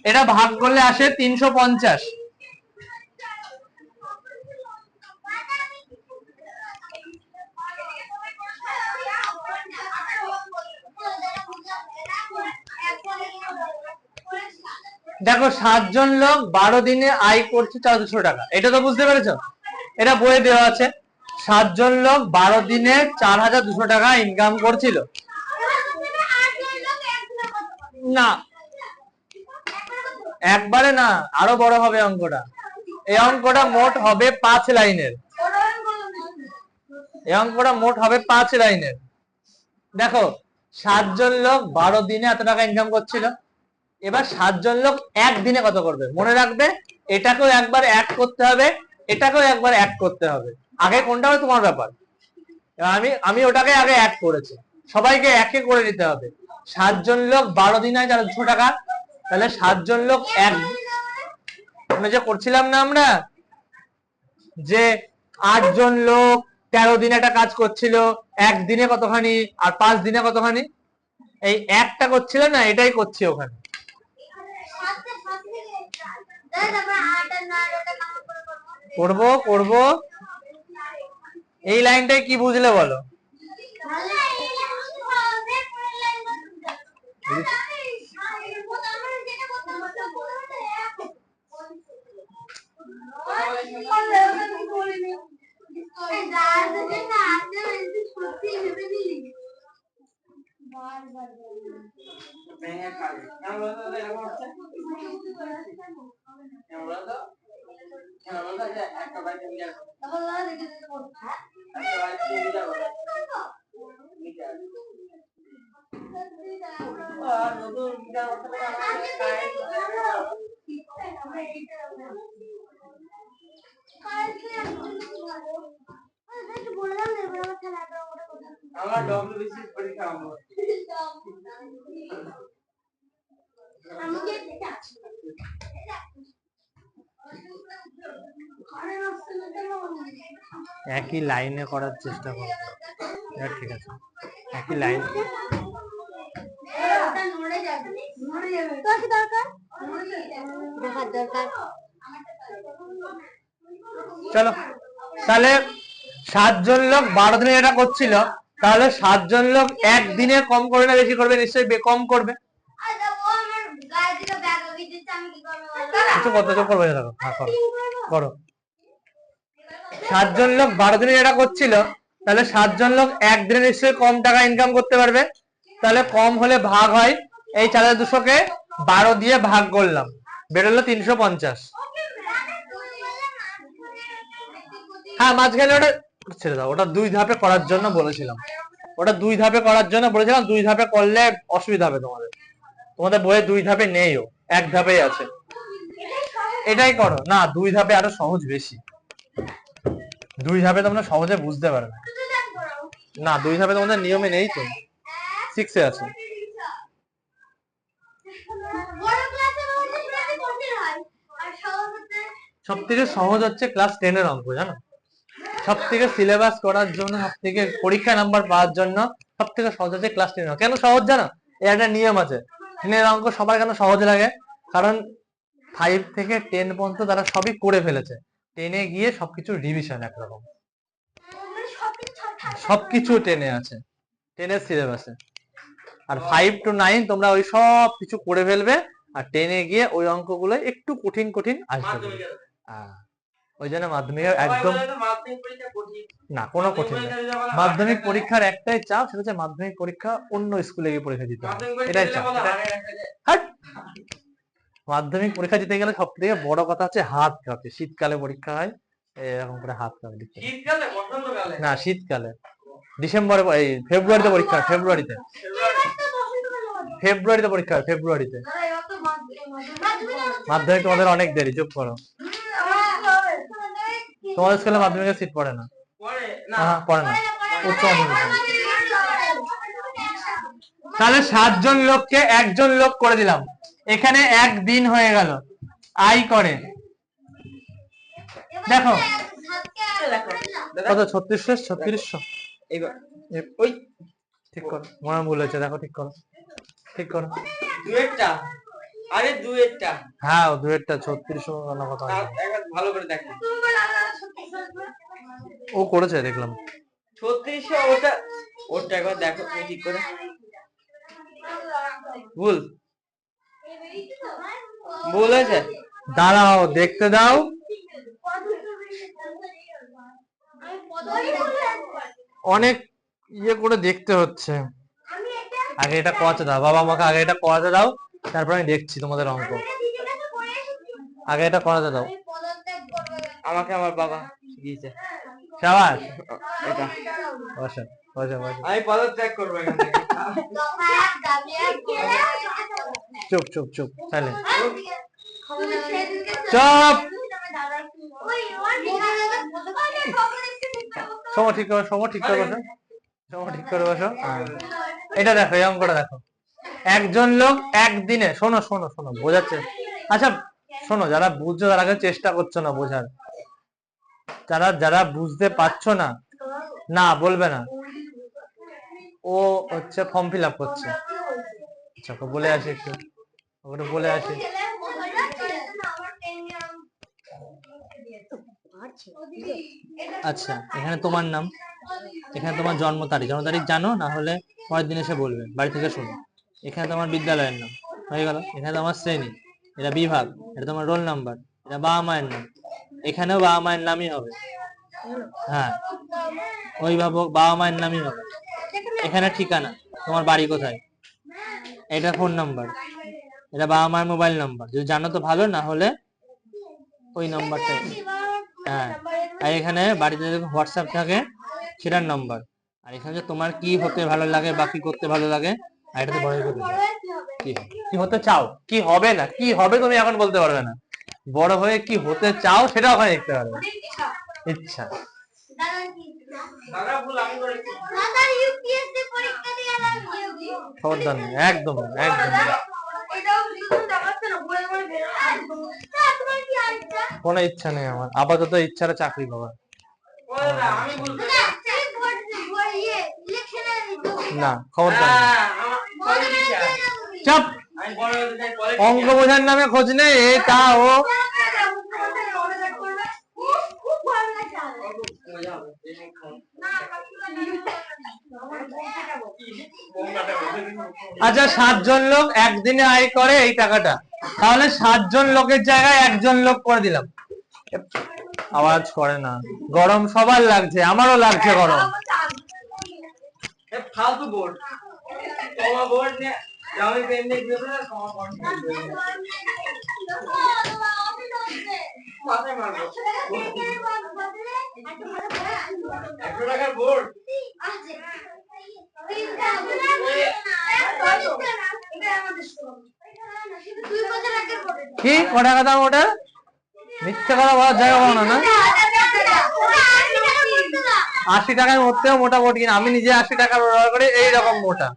এটা ভাগ করলে আসে 350। দেখো 7 জন লোক 12 দিনে আয় করছে 4200 টাকা, এটা তো বুঝতে পেরেছো? এটা বইয়ে দেওয়া আছে। 7 জন লোক 12 দিনে 4200 টাকা ইনকাম করছিল। না, একবারে না, আরো বড় হবে অঙ্কটা। এই অঙ্কটা মোট হবে 5 লাইনের। এই অঙ্কটা মোট হবে 5 লাইনের। দেখো, 7 জন লোক 12 দিনে এত টাকা ইনকাম করছিল। এবার 7 জন লোক একদিনে কত করবে মনে রাখবে। এটাকেও একবার এক করতে হবে, এটাকেও একবার এক করতে হবে। আগে কোনটা হবে তোমার ব্যাপার। আমি ওটাকে আগে এক করেছি, সবাইকে একে করে নিতে হবে। 7 জন লোক 12 দিনে 400 টাকা, তাহলে 7 জন লোক এক, আমরা যে করছিলাম না আমরা, যে 8 জন লোক 13 দিনে একটা কাজ করছিল, একদিনে কতখানি আর 5 দিনে কতখানি, এই একটা করছিল না, এটাই করছি ওখানে। করবো করবো। এই লাইনটাই কি বুঝলে বলো। আমার ডব্লিউবিসি পরীক্ষা হবে। একই লাইনে করার চেষ্টা করো। ঠিক আছে, একই লাইন। চলো, তাহলে 7 জন লোক 12 দিনে এটা করছিল, তাহলে 7 জন লোক একদিনে কম করবে না বেশি করবে? নিশ্চয়ই কম করবে। কিছু করতে চোখ করবে না, করো। 7 জন লোক 12 দিনে এটা করছিল, তাহলে 7 জন লোক একদিনে নিশ্চয়ই কম টাকা ইনকাম করতে পারবে। তাহলে কম হলে ভাগ হয়, এই 4200 কে 12 দিয়ে ভাগ করলাম, বেরোলো 350। হ্যাঁ, মাঝখানে ওটা ছেড়ে দাও, ওটা 2 ধাপে করার জন্য বলেছিলাম। ওটা 2 ধাপে করার জন্য বলেছিলাম, 2 ধাপে করলে অসুবিধা হবে তোমাদের বইয়ে 2 ধাপে নেইও, 1 ধাপেই আছে। এটাই করো না, 2 ধাপে আরো সহজ বেশি। 2 ধাপে তোমরা সহজে বুঝতে পারবে না। 2 ধাপে তোমাদের নিয়মে নেই তো, 6 এ আছে। সব থেকে সহজ হচ্ছে ক্লাস 10 এর অঙ্ক, জানো। সব থেকে সিলেবাস করার জন্য, সব থেকে পরীক্ষা নাম্বার পাওয়ার জন্য সব থেকে সহজ হচ্ছে ক্লাস 10 এর। কেন সহজ জানো? এর একটা নিয়ম আছে। 10 এর অঙ্ক সবার কেন সহজ লাগে? কারণ 5 থেকে 10 পর্যন্ত তারা সবই করে ফেলেছে। 10 এ গিয়ে সবকিছু রিভিশন একরকম, সবকিছু 10 এ আছে, 10 এর সিলেবাসে। আর 5 to 9 তোমরা ওই সব কিছু করে ফেলবে, আর 10 এ গিয়ে ওই অঙ্কগুলো একটু কঠিন কঠিন আসবে। ওই জন্য মাধ্যমিক একদম না, কোনো কঠিন না। মাধ্যমিক পরীক্ষার একটাই চাপ, সেটা হচ্ছে মাধ্যমিক পরীক্ষা অন্য স্কুলে গিয়ে পরীক্ষা দিতে হবে, এটাই চাপ। মাধ্যমিক পরীক্ষা দিতে গেলে সব থেকে বড় কথা হচ্ছে হাত কাঁপে। শীতকালে পরীক্ষা হয়, এরকম করে হাত কাঁপে লিখতে। না, শীতকালে, ডিসেম্বরে, এই ফেব্রুয়ারিতে পরীক্ষা হয়। ফেব্রুয়ারিতে পরীক্ষা হয়, ফেব্রুয়ারিতে। মাধ্যমিক তোমাদের অনেক দেরি, চুপ করো। তোমাদের স্কুলে মাধ্যমিকের সিট পড়ে না? পড়ে না, উচ্চ মাধ্যমিক। তাহলে 7 জন লোককে 1 জন লোক করে দিলাম, এখানে 1 দিন হয়ে গেল। আই করে দেখো কত, 3600। এবার ওই ঠিক করো, মনে ভুল হয়েছে, দেখো ঠিক করো, ঠিক করো। দুয়েরটা, আরে দুয়েরটা, হ্যাঁ দুয়েরটা 3600 কথা একবার ভালো করে দেখো। ও করেছে দেখলাম 3600, ওটা একবার দেখো তুমি ঠিক করে। ভুল হয়েছে, দাঁড়াও দেখতে দাও। অনেক ইয়ে করে দেখতে হচ্ছে। আগে এটা করাতে দাও, বাবা আমাকে আগে এটা করাতে দাও, তারপর আমি দেখছি তোমাদের অঙ্ক। আগে এটা করাতে দাও। আমাকে আমার বাবা শিখিয়েছে। শাবাশ। এটা বসো বসো বসো। আমি পদত্যাগ করবো এখান থেকে। চুপ চুপ চুপ তাহলে চুপ। সময় ঠিক করে, সময় ঠিক করে বসো, সময় ঠিক করে বসো। এটা দেখো, এই অঙ্কটা দেখো। একজন লোক একদিনে, শোনো শোনো শোনো, বোঝাচ্ছে। আচ্ছা শোনো, যারা বুঝছো তারা কেউ চেষ্টা করছো না বোঝার, যারা যারা বুঝতে পারছো না, না বলবে না। ও হচ্ছে ফর্ম ফিল আপ করছে। আচ্ছা ওকে বলে আসি একটু, ওকে বলে আসি। আচ্ছা এখানে তোমার নাম, এখানে তোমার জন্ম তারিখ, জন্ম তারিখ জানো না হলে পরের দিন এসে বলবে, বাড়ি থেকে শুনো। এখানে তোমার বিদ্যালয়ের নাম হয়ে গেল, এখানে তোমার শ্রেণী, এটা বিভাগ, এটা তোমার রোল নাম্বার, এটা বাবা মায়ের নাম, এখানেও বাবা মায়ের নামই হবে। হ্যাঁ অভিভাবক বাবা মায়ের নামই হবে। এখানে ঠিকানা, তোমার বাড়ি কোথায়, এটা ফোন নাম্বার, এটা বাবা মায়ের মোবাইল নাম্বার, যদি জানো তো ভালো, না হলে ওই নাম্বারটা। হ্যাঁ আর এখানে বাড়িতে যদি হোয়াটসঅ্যাপ থাকে সেটার নাম্বার, আর এখানে যে তোমার কি হতে ভালো লাগে বা কি করতে ভালো লাগে, আর এটাতে বড় করে কি হতে চাও, কি হবে না কি হবে তুমি এখন বলতে পারবে না, বড় হয়ে কি হতে চাও সেটা ওখানে দেখতে পারবে। ইচ্ছা খবরদার নেই, একদম একদম কোনো ইচ্ছা নেই আমার, আপাতত ইচ্ছাটা চাকরি পাওয়া। না খবরদার চাপ, অঙ্ক বোঝার নামে খোঁজ নেই, এটা ও আচ্ছা 7 জন লোক একদিনে আয় করে এই টাকাটা, তাহলে 7 জন লোকের জায়গায় একজন লোক করে দিলাম। আওয়াজ করে না, গরম সবার লাগছে, আমারও লাগছে গরম। ফালতু বোর্ড, কমা বোর্ড নিয়ে আমি পেন নিয়ে দিতে না, কমা বোর্ড মাথায় মারবো। 100 টাকার বোর্ড কি ক টাকা দাম ওটা? মিথ্যে কথা বলার জায়গা পাও না, না 80 টাকায় মরতেও মোটা বোর্ড কিনা, আমি নিজে 80 টাকা ব্যবহার করি এইরকম মোটা।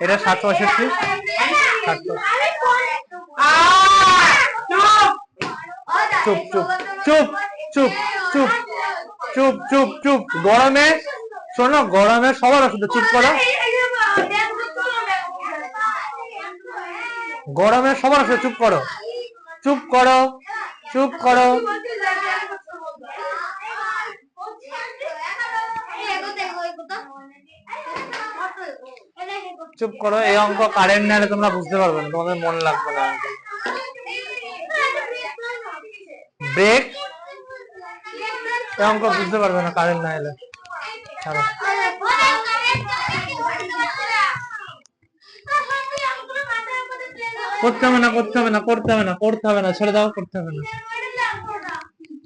এটা 765। চুপ চুপ চুপ চুপ চুপ চুপ চুপ চুপ, গরমে শোনো, গরমে সবার অসুবিধা, চুপ করো, গরমে সবার অসুবিধা, চুপ করো চুপ করো চুপ করো। চুপ করো, এই অঙ্ক কারেন্ট না হলে তোমরা বুঝতে পারবে না, তোমাদের মন লাগবে না। ব্রেক, এই অঙ্ক বুঝতে পারবে না কারেন্ট না এলে। ছাড়ো, করতে হবে না করতে হবে না করতে হবে না করতে হবে না, ছেড়ে দাও, করতে হবে না,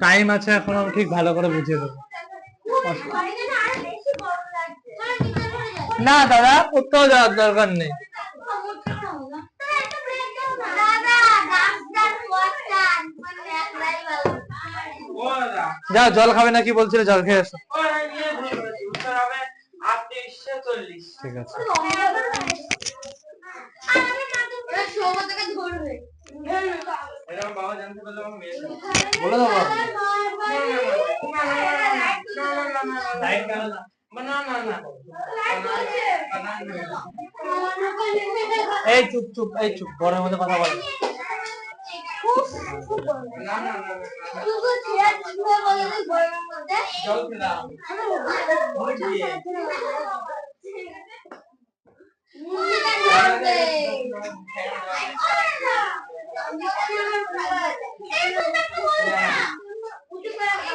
টাইম আছে এখনো, ঠিক ভালো করে বুঝিয়ে দেবো। না দাদা কোথাও যাওয়ার দরকার নেই। যাও জল খাবে না কি বলছিলে, জল খেয়ে এসো। ঠিক আছে বলে দেবো। এই চুপ চুপ, এই চুপ, ঘরের মধ্যে কথা বলে।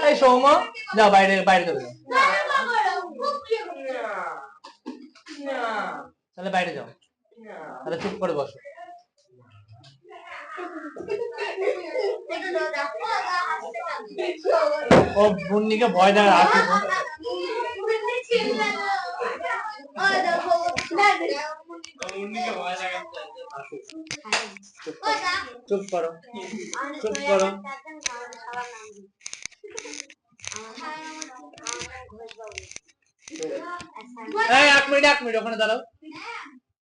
এই সৌম, যাও বাইরে বাইরে চলে যাও, তাহলে বাইরে যাও, তাহলে চুপ করে বসো। ও বুন্নিকে ভয় দেওয়ার আসে। চুপ করো, চুপ করো। এই এক মিনিট ওখানে দাঁড়াও।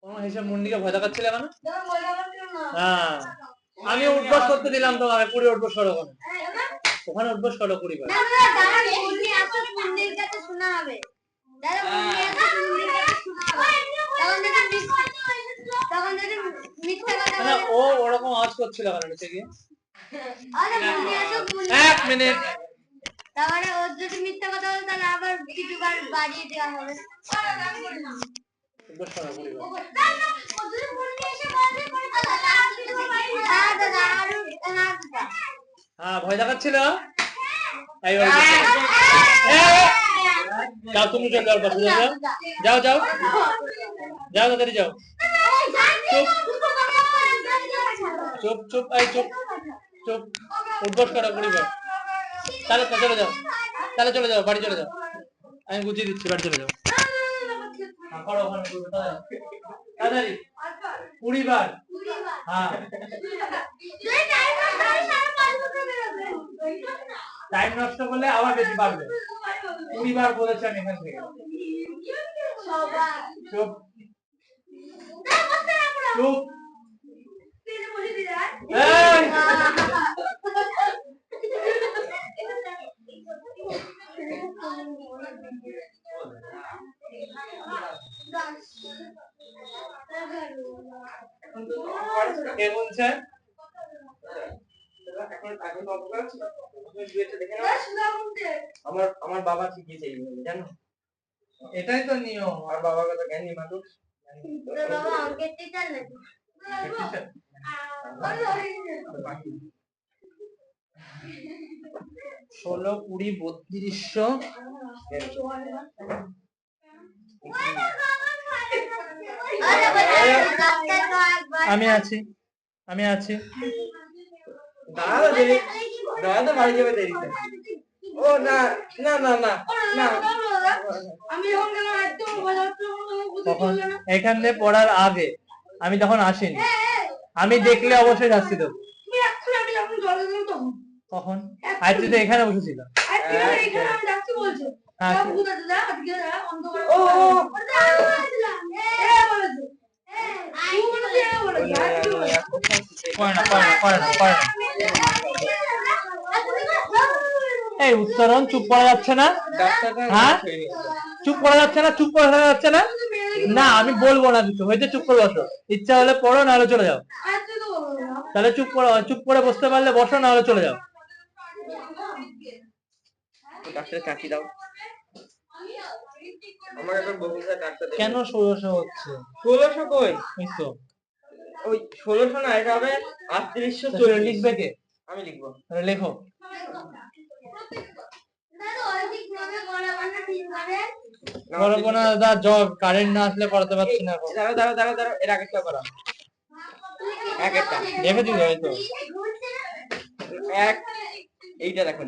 তোমার হিসাব মুন্নিকে ভয় দেখাচ্ছিলে কেন? হ্যাঁ, আমি উঠবস করতে দিলাম তোমাকে, কুড়ি উঠবস করো ওখানে, ওখানে উঠবস করো 20 বার। ও ওরকম আওয়াজ করছিল কেন নিচে গিয়ে? এক মিনিট, তাহলে ওর যদি মিথ্যা কথা বলে তাহলে আবার কিছুবার বাড়িয়ে দেওয়া হবে। হ্যাঁ ভয় দেখাচ্ছিল। যাও তুমি যাও, যাও যাও যাও তাড়াতাড়ি যাও। চুপ চুপ এই চুপ চুপ, উঠবস করো 20 বার। তাহলে চলে যাও, তাহলে চলে যাও, বাড়ি চলে যাও, আমি গুছিয়ে দিচ্ছি, বাড়ি চলে যাও। তাড়াতাড়ি 20 বার। হ্যাঁ টাইম নষ্ট করলে আবার বেশি বাড়বে। 20 বার বলেছি আমি এখান থেকে। চুপ চুপ। কে বলছে? আমার বাবা শিখিয়েছে এইভাবে, জানো? এটাই তো নিয়ম। আর বাবার কথা জ্ঞানী মানুষ। বাবা অঙ্কের টিচার নাকি? 16, 20, 3200। আমি আছি, আমি আছি। দাদা দেরি, দাদা বাড়ি যাবে দেরিতে। ও না না না না না, আমি যখন গেলাম একদম তখন এখান থেকে পড়ার আগে আমি তখন আসিনি, আমি দেখলে অবশ্যই শাস্তি দেবো। তুমি এখন আমি যখন জলে দিলাম তখন কখন? আর তুই তো এখানে বসেছিল। এখানে আমি ডাকছি বলছে হ্যাঁ ভূত আছে, যা আজকে যা অন্ধকার। ও করে না করে না করে না করে না। এই উত্তরণ চুপ করা যাচ্ছে না? হ্যাঁ চুপ করা যাচ্ছে না, চুপ করা যাচ্ছে না। না আমি বলবো না কিছু, হয়তো চুপ করে বসো, ইচ্ছা হলে পড়ো, না হলে চলে যাও। তাহলে চুপ করো, চুপ করে বসতে পারলে বসো, না হলে চলে যাও। ডাক্তার কাটি দাও। আমার এখন বগুড়া ডাক্তার কেন 1600 হচ্ছে? 1600 কই? এই তো ওই 1600 না, এটা হবে 3840। লিখবে কে? আমি লিখবো। তাহলে লেখো। করবো না দাদা, জব কারেন্ট না আসলে করাতে পারছি না এখন। দাঁড়াও দাঁড়াও দাঁড়াও দাঁড়াও, এর আগেরটা করো। এক একটা দেখে দিল এই তো এক, এইটা দেখো।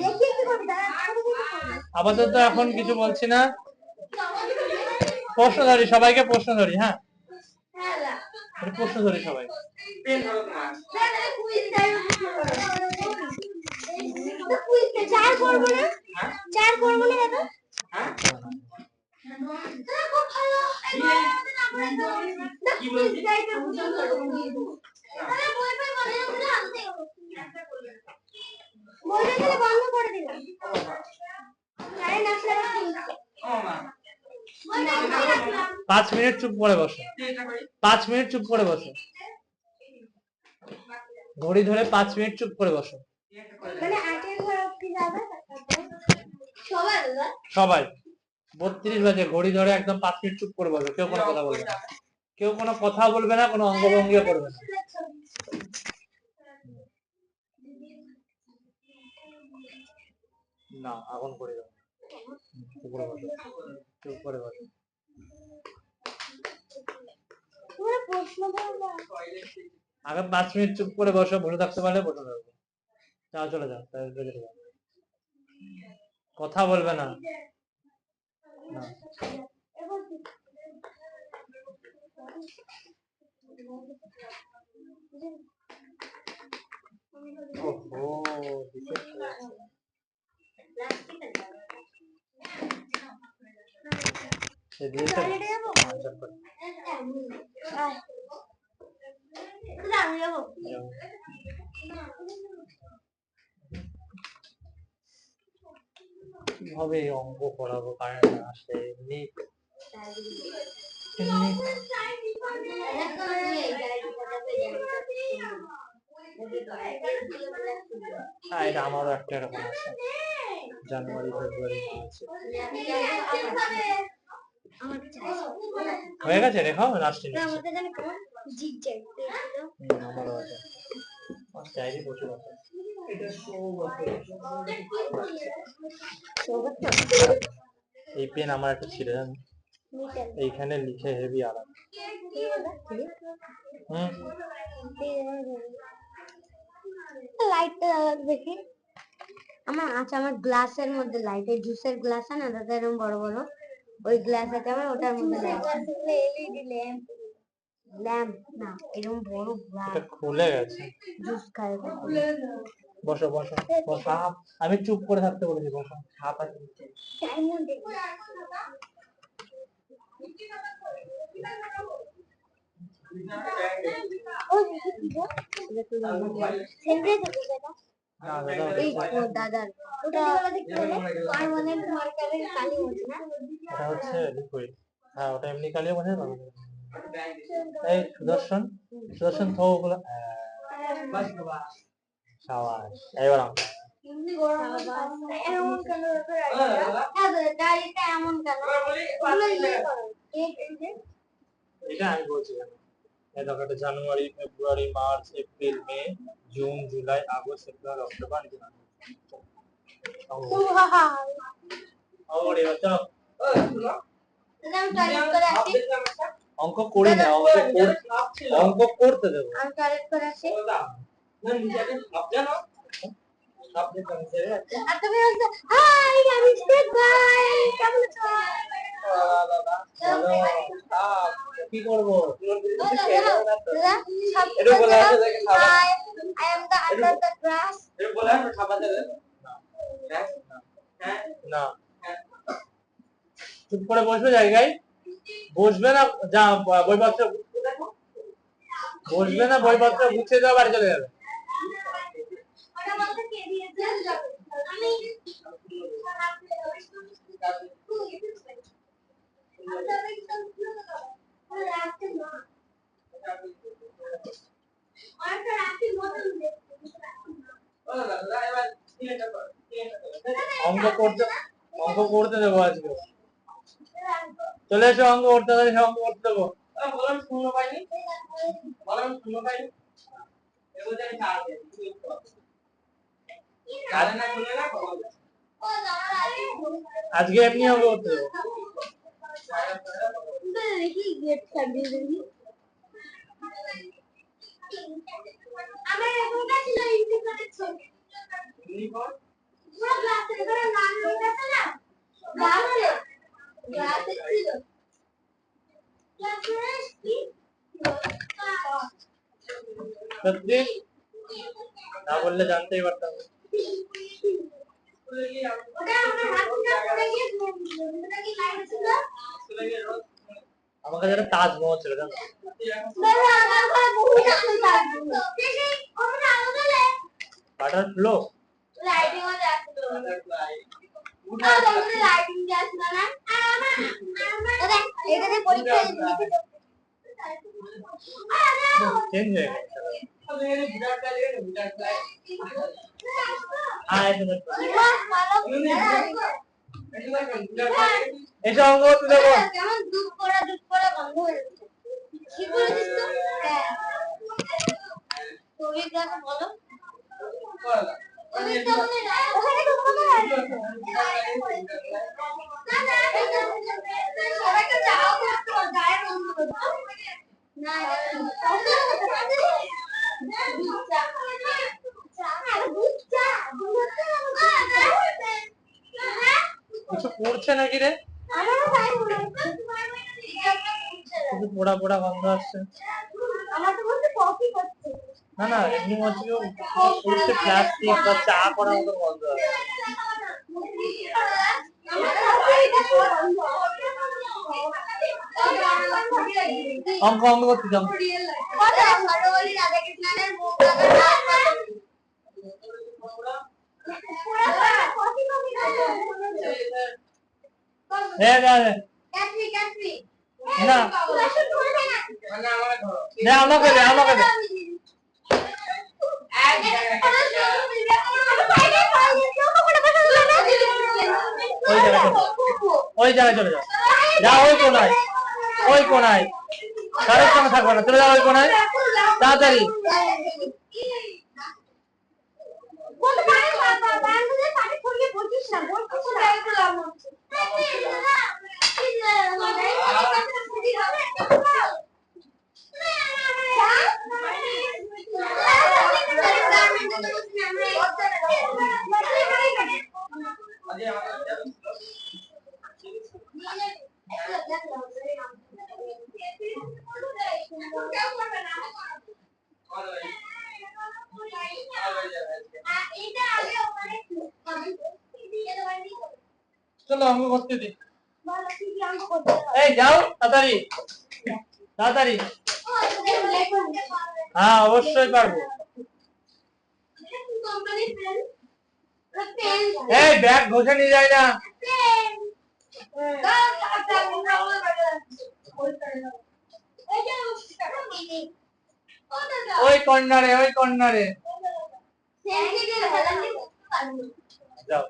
আপাতত এখন কিছু বলছি না, প্রশ্ন ধরি, সবাইকে প্রশ্ন ধরি। হ্যাঁ প্রশ্ন ধরি সবাই। পেন ধরো তোমার। চার করবো না, চার করবো না দাদা। হ্যাঁ কি বলছিস? বন্ধ করে দিলাম। 5 মিনিট চুপ করে বসো, 5 মিনিট চুপ করে বসো, ঘড়ি ধরে 5 মিনিট চুপ করে বসো। মানে 8 ঘর অবধি যাবে সবাই দাদা? সবাই 32 বাজে, ঘড়ি ধরে একদম 5 মিনিট চুপ করে বসো, কেউ কোনো কথা বলবে না। কেউ কোনো কথা বলবে না, কোনো অঙ্গভঙ্গিও করবে না। না এখন করে দাও, চুপ করে বসো, চুপ করে বসো। আগে 5 মিনিট চুপ করে বসো, বসে থাকতে পারলে বসে থাকবে। যাও চলে যাও, কথা বলবে না। না ওহো সে দিয়েছে। কিভাবে অঙ্ক করাবো, কারেন্ট আসে এমনি এটা আমারও একটা এরকম আছে, জানুয়ারি ফেব্রুয়ারি মার্চ হয়ে গেছে। রেখো লাস্টে আমারও আছে, ডায়েরি প্রচুর আছে। এই পেন আমার একটা ছিল জানো, এইখানে লিখে হেভি আরাম। লাইটটা দেখি আমার আছে, আমার গ্লাসের মধ্যে লাইট, এই জুসের গ্লাস আছে না দাদা, এরকম বড় বড় ওই গ্লাস আছে আমার, ওটার মধ্যে লাইট। এলইডি ল্যাম্প, ল্যাম্প না এরকম বড় গ্লাস, এটা খুলে গেছে। জুস খায়। বসো বসো বসো, আমি চুপ করে থাকতে বলেছি, বসো। হাফ আছে না দাদা এই ও দাদার ওটা পার্মানেন্ট মার্কারের কালি হচ্ছে না, ওটা হচ্ছে লিকুইড। হ্যাঁ ওটা এমনি কালিও বোঝা যাবে। এই সুদর্শন, সুদর্শন থো ওগুলো। সাবাস, এবার অঙ্ক। এমনি গরম এমন কেন ডাইরেক্ট এমন কেন ওগুলো ইয়ে করো এটা আমি বলছি কেন, এই দেখো এটা January February March April May June July August September October November. এবার চলো অঙ্ক করি না, অঙ্ক করতে দেবো। আমি টয়লেট করে আসি। আর তুমি বলছো হাই আমি স্টেপ ভাই, কেমন আছো? কি করবো? Hi I am the under the grass. না চুপ করে বসবে জায়গায়, বসবে না। যা বইপত্র বসবে না, বইপত্র গুছিয়ে দেওয়া, বাড়ি চলে যাবে। ওটা বলতে কে দিয়েছে? আমি অঙ্ক করতে দেবো আজকে। চলে এসো, অঙ্ক করতে দেবো, অঙ্ক করতে দেবো। আজকে এমনি অঙ্ক করতে দেবো। দেখি গেট সাজিয়ে দেখি আমার এখনকার ছিল ইন্ডিপেন্ডেন্ট ছবি পুরো ক্লাসে ধরে নাম লিখে আছে না ক্লাসে ছিল ক্লাসে কি সত্যি না বললে জানতেই পারতাম। ওটা আমার হাতটা পড়ে গিয়ে ওটা কি লাইট ছিল আমার কাছে একটা তাজমহল ছিল জানো, বাবা আমার ঘরে বহুত আছে তাজমহল দেখি ওটা আলাদা বাটার ফ্লো লাইটিং ও যাচ্ছিল আর ওখানে লাইটিং যাচ্ছিল না আর আমার দাদা এখানে পরীক্ষা দিতে চেঞ্জ হয়ে গেছে। এসে অঙ্ক করতে দেবো। কেমন দুধ পড়া বন্ধ হয়ে যাচ্ছে কি বলেছিস তো? হ্যাঁ। তুমি দেখো বলো। ওখানে তোমাকে সবাইকে যাও করতে যায় বন্ধ করতে। না কিছু পড়ছে নাকি রে? কিছু পোড়া পোড়া গন্ধ আসছে। আমার তো বলতে কফি করছে। না না, এমনি হচ্ছে পড়ছে, প্লাস্টিক বা চা করার মতো গন্ধ আসছে। অঙ্ক অঙ্ক করতে যাও। হ্যাঁ না না, আমাকে দে আমাকে দে। ওই জায়গায় চলে যাও, যা ওই কোনায়, ওই কোনায় কারোর সঙ্গে থাকবে না, চলে যাও ওই কোনায় তাড়াতাড়ি। চলো অঙ্ক করতে দি। এই যাও তাড়াতাড়ি তাড়াতাড়ি। হ্যাঁ অবশ্যই পারবো। এই ব্যাগ ঘষে নিয়ে যায় না। ওই কর্নারে, ওই কর্নারে যাও।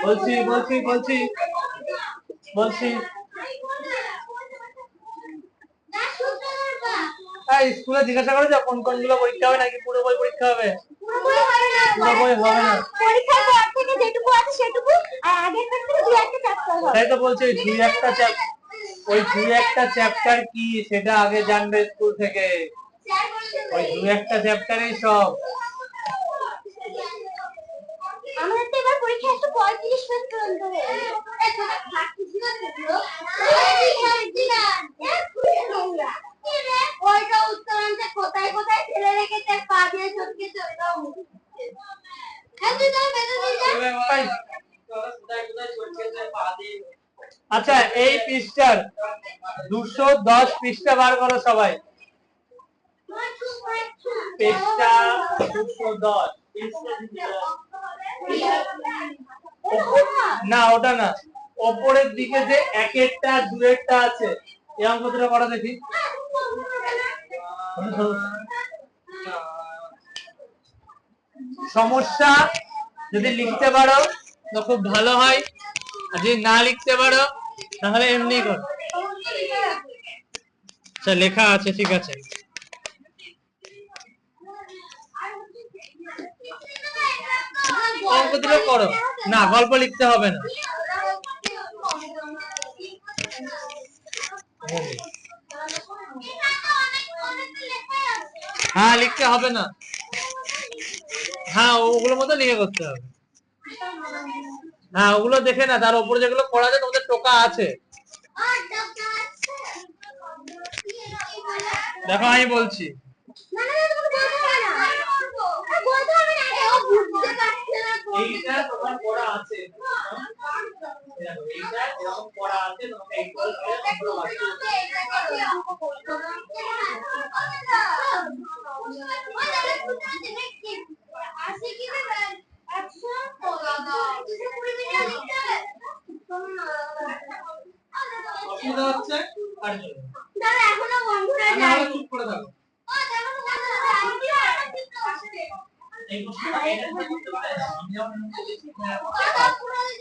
বলছি বলছি বলছি বলছি স্কুলে জিজ্ঞাসা করে কোন কোন গুলো পরীক্ষা হবে, নাকি পুরো বই পরীক্ষা হবে? পুরো বই হবে না, পরীক্ষার পর থেকে যেটুকু আছে সেটুকু, আর আগের থেকে দুই একটা চ্যাপ্টার হবে। তাই তো বলছি ওই দুই একটা চ্যাপ্টার কি সেটা আগে জানবে স্কুল থেকে। ওই দুই একটা চ্যাপ্টারই সব। আমাদের তো এবার পরীক্ষা একটু 35 মিনিট পর্যন্ত হবে। ওইটা উত্তরাংশে কোথায় কোথায় ফেলে রেখেছে, পা দিয়ে চটকে চলে যাও। আচ্ছা এই পৃষ্ঠার 210 পৃষ্ঠা বার করো সবাই। পৃষ্ঠা 210। না ওটা না, ওপরের দিকে যে একেরটা দুয়েরটা আছে এই অঙ্কটা করা দেখি। সমস্যা যদি লিখতে পারো তো খুব ভালো হয়, আর যদি না লিখতে পারো তাহলে এমনি করো। আচ্ছা লেখা আছে, ঠিক আছে। অঙ্ক দুটো করো না, গল্প লিখতে হবে না। হ্যাঁ লিখতে হবে না, হ্যাঁ ওগুলোর মতো লিখে করতে হবে। হ্যাঁ ওগুলো দেখে না, তার উপরে যেগুলো করা যায় তোমাদের টোকা আছে। দেখো আমি বলছি, এইটা তোমার পড়া আছে, এইটা এরকম পড়া আছে, তোমাকে এই অসুবিধা হচ্ছে আর এখনো বন্ধুরা চুপ করে থাকো। এই প্রশ্নটা এটা করতে পারে আমি যখন বলেছি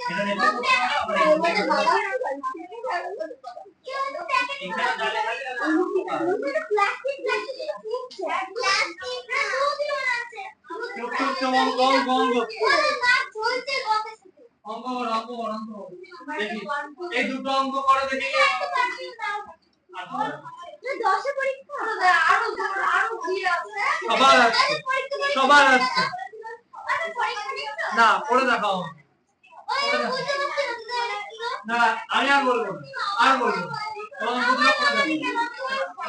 এটা দেখো এখানে ডালে দেখি এই দুটো অঙ্ক করে দেখি সবার আছে না পড়ে দেখাও না আমি আর বলবো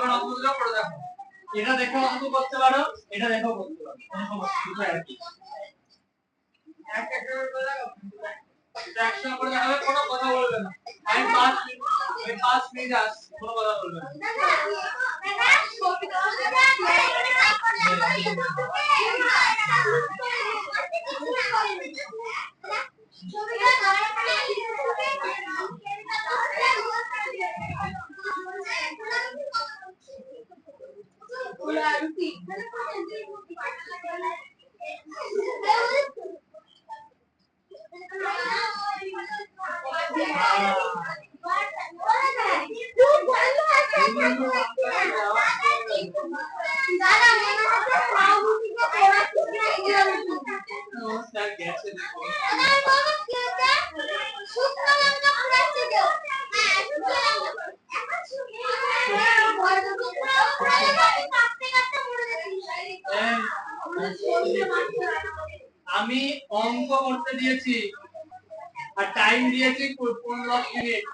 অঙ্কগুলো পড়ে দেখো এটা দেখো অঙ্ক করতে পারো এটা দেখো করতে পারো কোনো সমস্যা দুটো একই একশো করে দেখাবে কোনো কথা বলবে না আমি 5 মিনিট কোনো কথা বলবে না আমি অঙ্ক করতে দিয়েছি আর টাইম দিয়েছি 15 মিনিট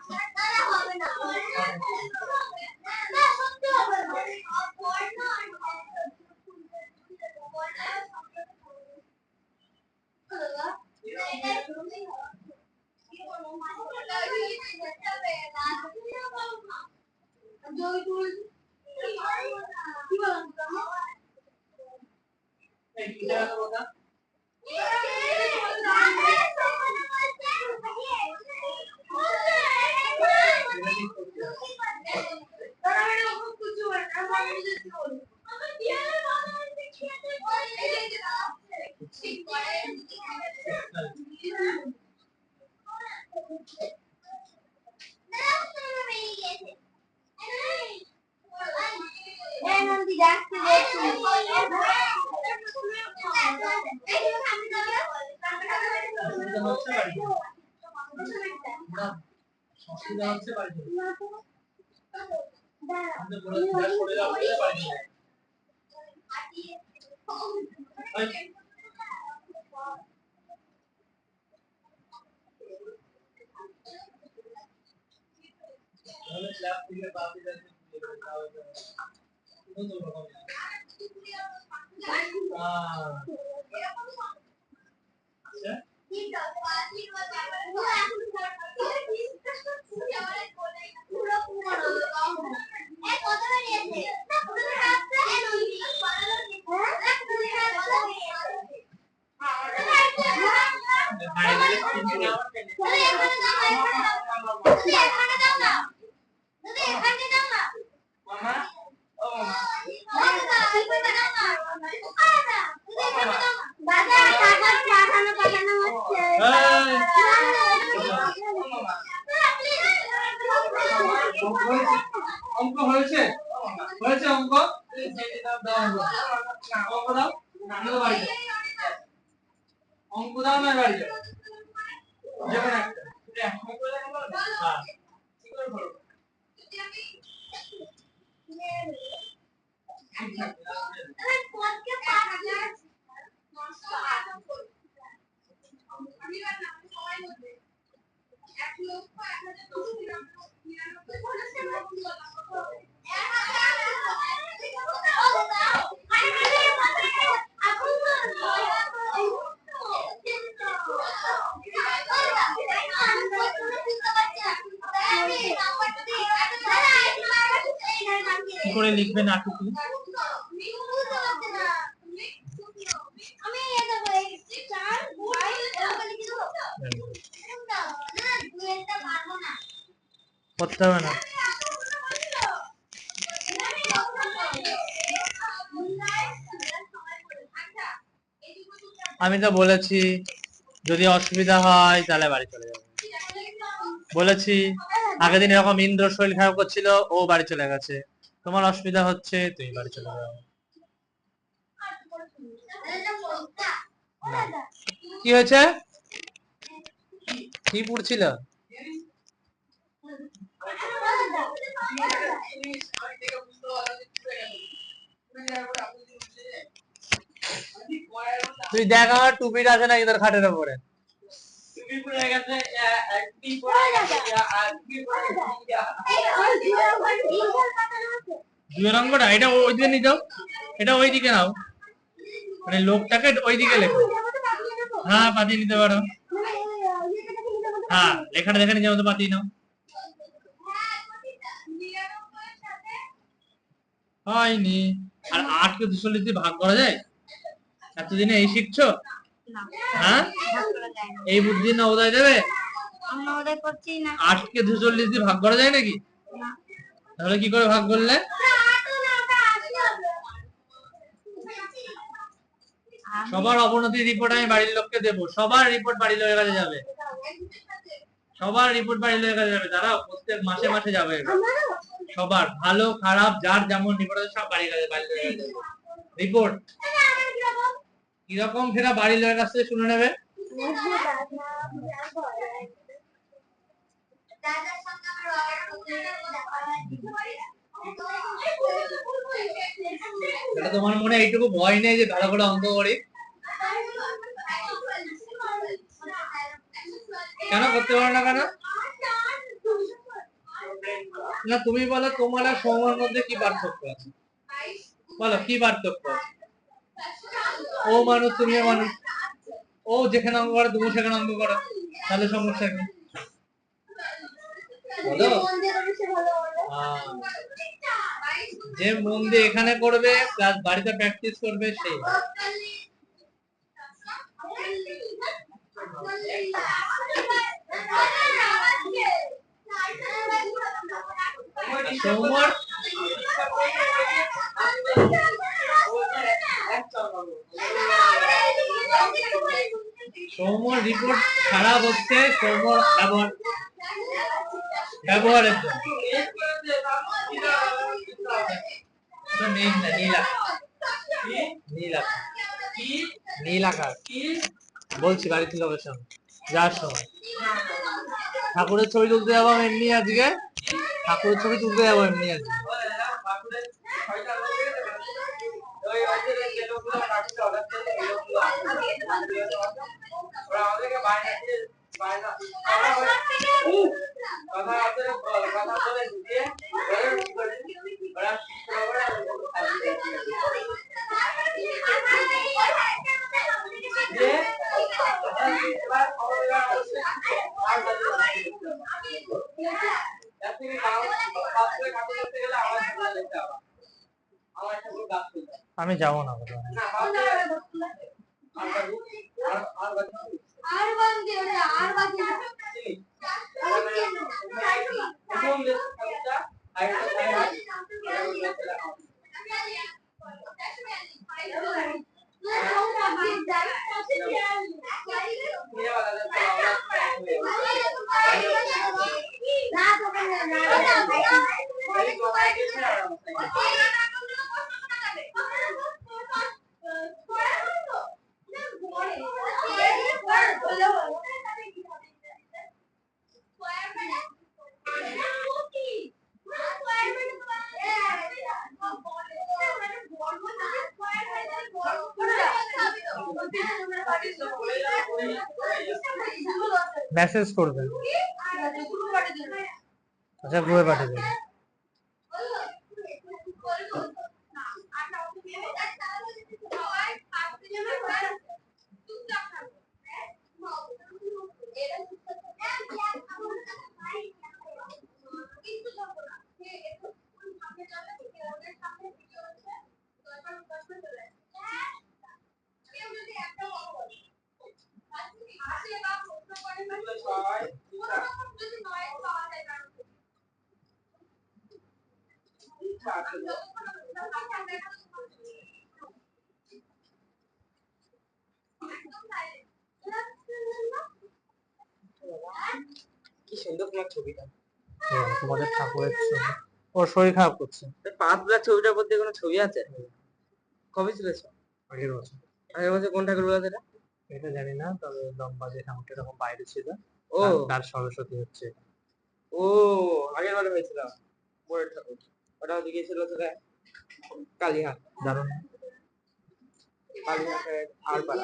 অঙ্ক হয়েছে হয়েছে অঙ্ক অঙ্ক দাও অঙ্ক দাও না বাড়ি যাও যেমন কি করে লিখবে নাটুকু করতে হবে না আমি তো বলেছি যদি অসুবিধা হয় তাহলে বাড়ি চলে যাবো। বলেছি আগের দিন এরকম ইন্দ্র শরীর খারাপ করছিল, ও বাড়ি চলে গেছে। তোমার অসুবিধা হচ্ছে, তুমি বাড়ি চলে যাও। কি হয়েছে? কি পড়ছিল? তুই দেখ আমার টুপিটা আছে নাকি তোর খাটের উপরে। দুই অঙ্কটা এটা ওই দিকে নিয়ে যাও, এটা ওই দিকে নাও, মানে লোকটাকে ওই দিকে লেখো। হ্যাঁ পাঠিয়ে নিতে পারো। হ্যাঁ লেখাটা দেখে নিজের মতো পাঠিয়ে নাও। হয়নি। আর 8 কে 240 দিয়ে ভাগ করা যায়? এতদিনে এই শিখছো? হ্যাঁ এই বুদ্ধি না উদয় দেবে? 8 কে 240 দিয়ে ভাগ করা যায় নাকি? তাহলে কি করে ভাগ করলে? সবার অবনতি রিপোর্ট আমি বাড়ির লোককে দেবো, সবার রিপোর্ট বাড়ির লোকের কাছে যাবে, সবার রিপোর্ট বাড়ির লোকের কাছে যাবে। দাঁড়াও প্রত্যেক মাসে মাসে যাবে সবার, ভালো খারাপ যার যেমন রিপোর্ট আছে সব বাড়ির কাছে, বাড়ির লোকের কাছে রিপোর্ট। কিরকম সেটা বাড়ির লোকের কাছ থেকে শুনে নেবে। তোমার মনে এইটুকু ভয় নেই যে ভালো করে অঙ্ক করি? কেন করতে পারো না কেন? না তুমি বলো তোমার আর সৌম্যর মধ্যে কি পার্থক্য আছে, বলো কি পার্থক্য আছে? ও মানুষ তুমিও মানুষ, ও যেখানে অঙ্ক করো তুমি সেখানে অঙ্ক করো, তাহলে সমস্যা কি? বলো যে মন দিয়ে এখানে করবে প্লাস বাড়িতে প্র্যাকটিস করবে সেই। সৌম্যর সৌম্যর রিপোর্ট খারাপ হচ্ছে সৌম্যর ব্যবহারের জন্য। নীল আকাশ বলছি বাড়িতে লোকেশন যাওয়ার সময়। ঠাকুরের ছবি তুলতে যাবো এমনি আজকে, ঠাকুরের ছবি তুলতে যাবো এমনি আজকে। আমি যাবো না মেসেজ করবে, আচ্ছা গ্রুপে পাঠিয়ে দেবে। সুন্দর তোমার ছবিটা। তোমাদের ঠাকুরের ছবি। ওর শরীর খারাপ করছে। পাতলা ছবিটার মধ্যে কোনো ছবি আছে? কবে তুলেছো? আগের বছর। আগের বছর কোন ঠাকুর বলো তো এটা? এটা জানি না, তবে লম্বা যে ঠাকুরটা এরকম বাইরে ছিল, ও তার সরস্বতী হচ্ছে। ও আগের বারে হয়েছিল পরের ঠাকুর। ওটা হচ্ছে গিয়েছিল তোরা কালীহাট। দারুণ। কালীহাটের আর পাড়া।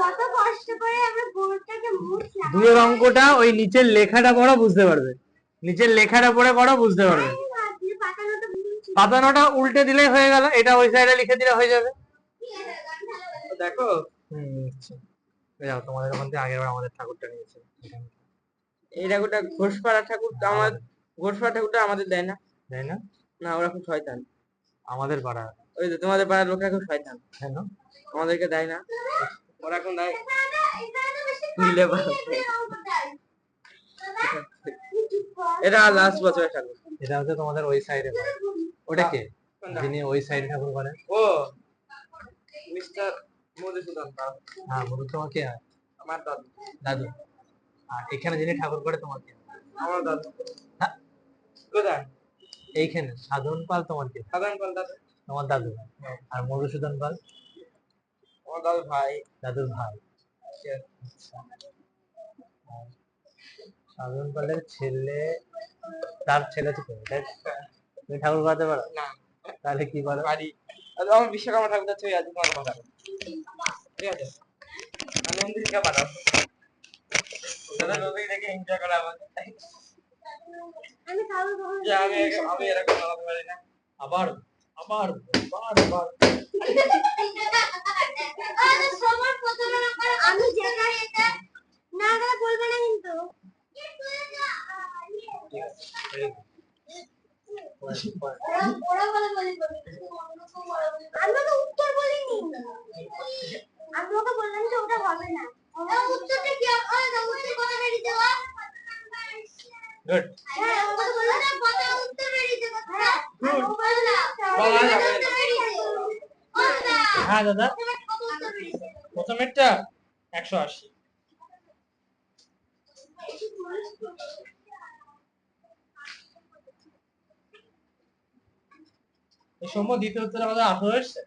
কত কষ্ট করে আমরা বোর্ডটাকে মুছলাম। দুয়ের অঙ্কটা ওই নিচের লেখাটা পড়ো বুঝতে পারবে, নিচের লেখাটা পড়ে করো বুঝতে পারবে। পাতানোটা উল্টে দিলেই হয়ে গেল, এটা ওই সাইডে লিখে দিলে হয়ে যাবে। দেখো আচ্ছা। যাও, তোমাদের ওখান থেকে আগের বার আমাদের ঠাকুরটা নিয়েছে। এই ঠাকুরটা ঘোষপাড়া ঠাকুরটা আমার, ঘোষপাড়া ঠাকুরটা আমাদের দেয় না। তাই না? না ওরা খুব শয়তান। আমাদের পাড়া। ওই যে তোমাদের পাড়ার লোকরা খুব শয়তান। কেন? আমাদেরকে দেয় না, ওরা এখন দেয় নিলে এটা লাস্ট বছরের ঠাকুর। এটা হচ্ছে তোমাদের ওই সাইডে পাড়া। ওটা কে যিনি ওই সাইডে ঠাকুর করেন? ও মিস্টার মধুসূদন পাল। হ্যাঁ, বলুন তোমার কে হয়? আমার দাদু। দাদু। আর এখানে যিনি ঠাকুর করে তোমার কে? আমার দাদু। হ্যাঁ, কোথায়? এইখানে সাধন পাল তোমার কে? সাধারণ পাল দাদু। তোমার দাদু। আর মধুসূদন পাল? আমার দাদু ভাই। দাদুর ভাই। আচ্ছা। আর সাধন পালের ছেলে, তার ছেলে তো তুমি, তাই তো? তুমি ঠাকুর করাতে পারো? না তাহলে কি করো? বাড়ি আমার বিশ্বকর্মা ঠাকুরটা ছবি আছে তোমার পাঠাবো, ঠিক আছে? নন্দিনীকে পাঠাবো, দাদা নদী দেখে এনজয় করা আমাকে। আমি কারো কখনো যে আমি এরকম বানাতে পারি না। আবার আবার আবার আবার সবার প্রথমে নাম্বার আমি যেটা এটা না গেলে বলবে না কিন্তু। ঠিক আছে, very good. ওরা বলে আমি তো উত্তর বলিনি, আমি ওকে বললাম যে ওটা হবে না। উত্তরটা কি উত্তর কথা বেরিয়ে দেওয়া। Good. হ্যাঁ ওকে বললাম না কথা উত্তর বেরিয়ে দেওয়া। হ্যাঁ Good. বলা যাবে না। হ্যাঁ দাদা, উত্তর বেরিয়ে দেওয়া। প্রথমেরটা 180। এই সময় দ্বিতীয় উত্তর আমাদের 18 এসছে।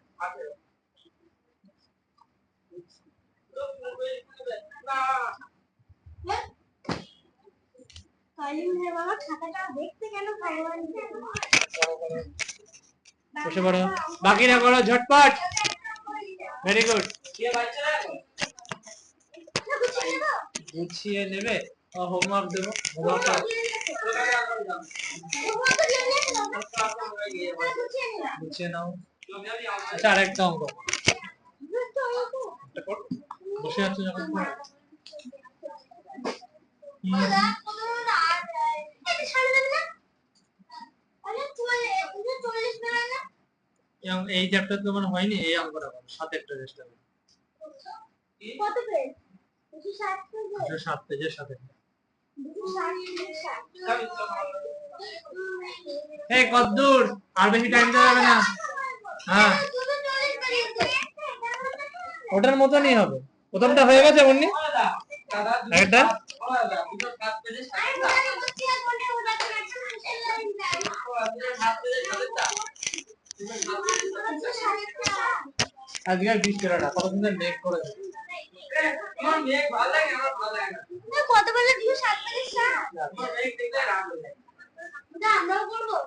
বাবা খাতাটা দেখতে কেন ভগবান বসে পড়ো, বাকি না করো ঝটপট। Very good. গুছিয়ে নেবে, হোমওয়ার্ক দেবো, হোমওয়ার্কটা গুছিয়ে নাও। আচ্ছা, আরেকটা অঙ্ক একটা কর। বসে আছো যখন এই চ্যাপ্টার তো মানে হয়নি, এই অঙ্কটা করো, 7 চেষ্টা করো। কত পেজ? 7 পেজের সাথে। এই কদ্দূর, আর বেশি টাইম দেওয়া যাবে না। হ্যাঁ, ওটার মতনই হবে। প্রথমটা হয়ে গেছে মুন্নি, একটা আজকে আর 20 টাকা কত সুন্দর মেক করে আমার মেঘ ভালো লাগে, আমার ভালো লাগে না। কত বলে দিও 7 পেজ আমার মেঘ দেখলে রাগ হয়ে যায়। আমরাও করবো।